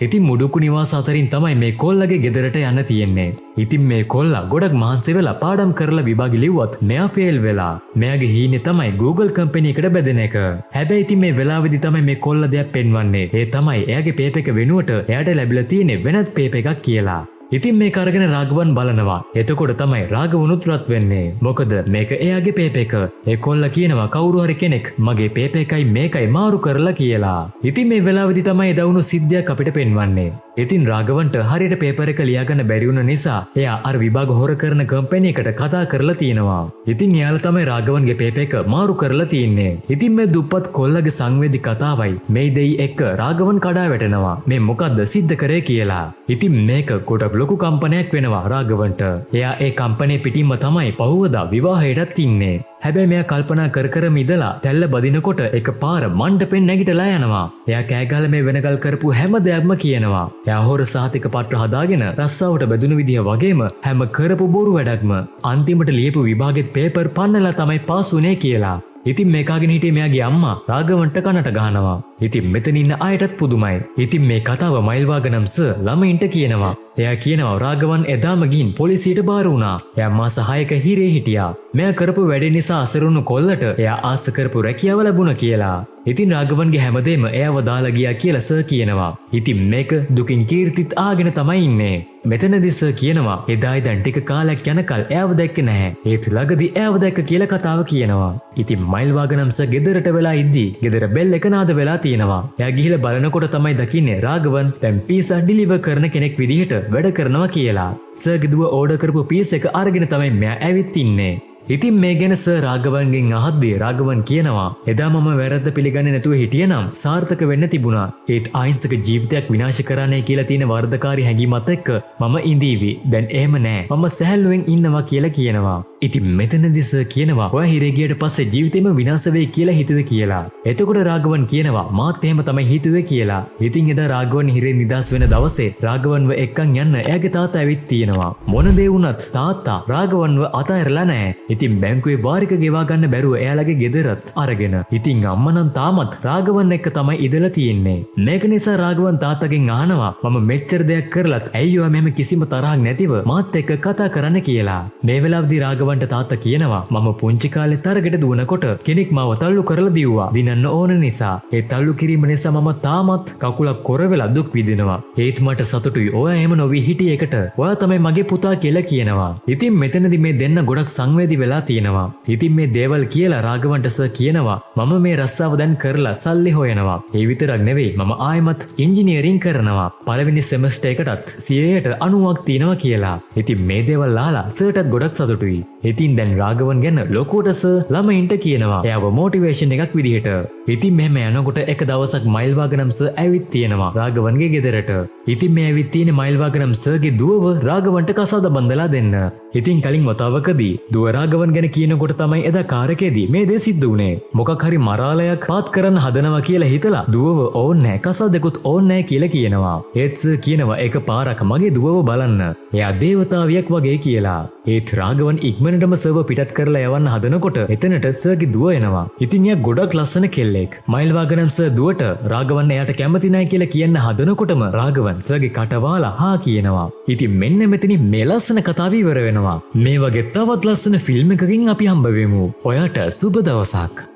ඉතින් මුඩුකු නිවාස අතරින් තමයි මේ කොල්ලගේ ගෙදරට යන්න තියෙන්නේ. ඉතින් මේ කොල්ලා ගොඩක් මහන්සි වෙලා පාඩම් කරලා විභාගෙ ලිව්වත් මෙයා ෆේල් වෙලා. මෙයාගේ හීනේ තමයි Google කම්පැනි එකට බැදෙන එක. හැබැයි ඉතින් මේ වෙලාවේදී තමයි මේ කොල්ලා දෙයක් පෙන්වන්නේ. ඒ තමයි එයාගේ පේපර් එක වෙනුවට එයාට ලැබිලා තියෙන වෙනත් පේපර් එකක් කියලා. ඉතින් මේක අරගෙන රාගවන් බලනවා. එතකොට තමයි රාගවනුත් රත් වෙන්නේ. මොකද මේක එයාගේ පේපර් එක. ඒ කොල්ලා කියනවා කවුරු හරි කෙනෙක් මගේ පේපර් එකයි මේකයි මාරු කරලා කියලා. ඉතින් මේ වෙලාවේදී තමයි දවුණු සිද්ධියක් අපිට පෙන්වන්නේ. ඉතින් රාගවන්ට හරියට පේපර් එක ලියාගන්න බැරි වුණ නිසා එයා අර විභාග හොර කරන කම්පැනි එකට කතා කරලා තියෙනවා. ඉතින් එයාලා තමයි රාගවන්ගේ පේපර් එක මාරු කරලා තියෙන්නේ. ඉතින් මේ දුප්පත් කොල්ලගේ සංවේදී කතාවයි මේ දෙයි එක්ක රාගවන් කඩා වැටෙනවා. මේ මොකද්ද සිද්ධ කරේ කියලා. ඉතින් මේක ගොඩක් ලොකු කම්පනයක් වෙනවා රාගවන්ට. එයා ඒ කම්පැනි පිටින්ම තමයි පහුවදා විවාහයටත් ඉන්නේ. හැබැයි මෙයා කල්පනා කරම ඉඳලා තැල්ල බදිනකොට එකපාර මණ්ඩපෙන් නැගිටලා යනවා. එයා කෑගහලා මේ වෙනකල් කරපු හැම දෙයක්ම කියනවා. එයා හොර සාතික පත්‍ර හදාගෙන රස්සාවට බැදුණු විදිය වගේම හැම කරපු බොරු වැඩක්ම අන්තිමට ලියපු විභාගෙත් පේපර් පන්නලා තමයි පාස් වුනේ කියලා. ඉතින් මේකාගෙන හිටියේ මෙයාගේ අම්මා රාගවන්ට කනට ගහනවා. ඉතින් මෙතන ඉන්න අයටත් පුදුමයි. ඉතින් මේ කතාව මයිල්වාගනම් සර් ළමයින්ට කියනවා. එයා කියනවා රාගවන් එදාම ගින් පොලිසියට බාර වුණා. එයා මාස 6ක හිරේ හිටියා. මෙයා කරපු වැඩේ නිසා අසරුණු කොල්ලට එයා ආස කරපු රැකියාව ලැබුණා කියලා. ඉතින් රාගවන්ගේ හැමදේම එයාව දාලා ගියා කියලා සර් කියනවා. ඉතින් මේක දුකින් කීර්තිත් ආගෙන තමයි ඉන්නේ. මෙතනදී සර් කියනවා එදා ඉඳන් ටික කාලයක් යනකල් එයාව දැක්කේ නැහැ. ඒත් ළඟදී එයාව දැක්ක කියලා කතාව කියනවා. ඉතින් මයිල්වාගනම් සර් ගෙදරට වෙලා ඉද්දී ගෙදර බෙල් එක නාද වෙලා තියෙනවා. එයා ගිහිල්ලා බලනකොට තමයි දකින්නේ රාගවන් දැන් පීසා ඩිලිවර් කරන කෙනෙක් විදිහට වැඩ කරනවා කියලා. සර්ගේ දුව ඕඩර් කරපු පීස් එක අරගෙන තමයි මෙයා ඇවිත් ඉන්නේ. ඉතින් මේ ගැන සර් රාගවන්ගෙන් අහද්දී රාගවන් කියනවා එදා මම වැරද්ද පිළිගන්නේ නැතුව හිටියනම් සාර්ථක වෙන්න තිබුණා. ඒත් අහිංසක ජීවිතයක් විනාශ කරන්නයි කියලා තියෙන වර්ධකාරී හැඟීමත් එක්ක මම ඉඳීවි. දැන් එහෙම නෑ. මම සැහැල්ලුවෙන් ඉන්නවා කියලා කියනවා. ඉතින් මෙතනදී සර් කියනවා ඔයා හිරේ ගියට පස්සේ ජීවිතේම විනාශ වෙයි කියලා හිතුවේ කියලා. එතකොට රාගවන් කියනවා මාත් එහෙම තමයි හිතුවේ කියලා. ඉතින් එදා රාගවන් හිරේ නිදාස් වෙන දවසේ රාගවන්ව එක්කන් යන්න එයාගේ තාත්තා ඇවිත් තියෙනවා. මොන දේ වුණත් තාත්තා රාගවන්ව අතහැරලා නැහැ. ඉතින් බැංකුවේ වාරික ගෙවා ගන්න බැරුව එයාලගේ ගෙදරත් අරගෙන. ඉතින් අම්මා නම් තාමත් රාගවන් එක්ක තමයි ඉඳලා තියෙන්නේ. මේක නිසා රාගවන් තාත්තගෙන් අහනවා මම මෙච්චර දෙයක් කරලත් ඇයි ඔයා මෙහෙම කිසිම තරහක් නැතිව මාත් එක්ක කතා කරන්න කියලා. මේ වෙලාවදී රාගවන්ට තාත්තා කියනවා මම පුංචි කාලේ තරකට දුවනකොට කෙනෙක් මාව තල්ලු කරලා දිව්වා. දිනන්න ඕන නිසා. ඒ තල්ලු කිරීම නිසා මම තාමත් කකුලක් කොර වෙලා දුක් විඳිනවා. ඒත් මට සතුටුයි ඔයා එහෙම නොවි හිටිය එකට. ඔයා තමයි මගේ පුතා කියලා කියනවා. ඉතින් මෙතනදී මේ දෙන්න ගොඩක් සංවේදී වෙලා තියෙනවා. ඉතින් මේ දේවල් කියලා රාගවන්ට සර් කියනවා මම මේ රස්සාව දැන් කරලා සල්ලි හොයනවා. ඒ විතරක් නෙවෙයි මම ආයෙමත් ඉංජිනේරින් කරනවා. පළවෙනි සෙමස්ටර් එකටත් 100ට 90ක් තියෙනවා කියලා. ඉතින් මේ දේවල් අහලා සර්ටත් ගොඩක් සතුටුයි. ඉතින් දැන් රාගවන් ගැන ලොකුවට සර් ළමයින්ට කියනවා එයාව මොටිවේෂන් එකක් විදිහට. ඉතින් මෙහෙම යනකොට එක දවසක් මයිල්වාගනම් සර් ඇවිත් තියෙනවා රාගවන්ගේ ගෙදරට. ඉතින් මේ ඇවිත් තියෙන මයිල්වාගනම් සර්ගේ දුවව රාගවන්ට කසාද බඳලා දෙන්න. ඉතින් කලින් වතාවකදී දුව රාගවන් ගැන කියනකොට තමයි එදා කාරකේදී මේ දේ සිද්ධ වුණේ. මොකක් හරි මරාලයක් පාත් කරන්න හදනවා කියලා හිතලා දුවව ඕන්නේ නැහැ කසාදෙකුත් ඕන්නේ නැහැ කියලා කියනවා. ඒත් සර් කියනවා එක පාරක් මගේ දුවව බලන්න. එයා දේවතාවියක් වගේ කියලා. ඒත් රාගවන් ඉක්මනටම සර්ව පිටත් කරලා යවන්න හදනකොට එතනට සර්ගේ දුව එනවා. ඉතින් එයා ගොඩක් ලස්සන කෙල්ලෙක්. මයිල්වාගනම් සර් දුවට රාගවන් එයාට කැමති නැහැ කියලා කියන්න හදනකොටම රාගවන් සර්ගේ කට වහලා හා කියනවා. ඉතින් මෙන්න මෙතනින් මේ ලස්සන කතාව ඉවර වෙනවා. මේ වගේ තවත් ලස්සන ෆිල්ම් එකකින් අපි හම්බ වෙමු. ඔයාට සුබ දවසක්.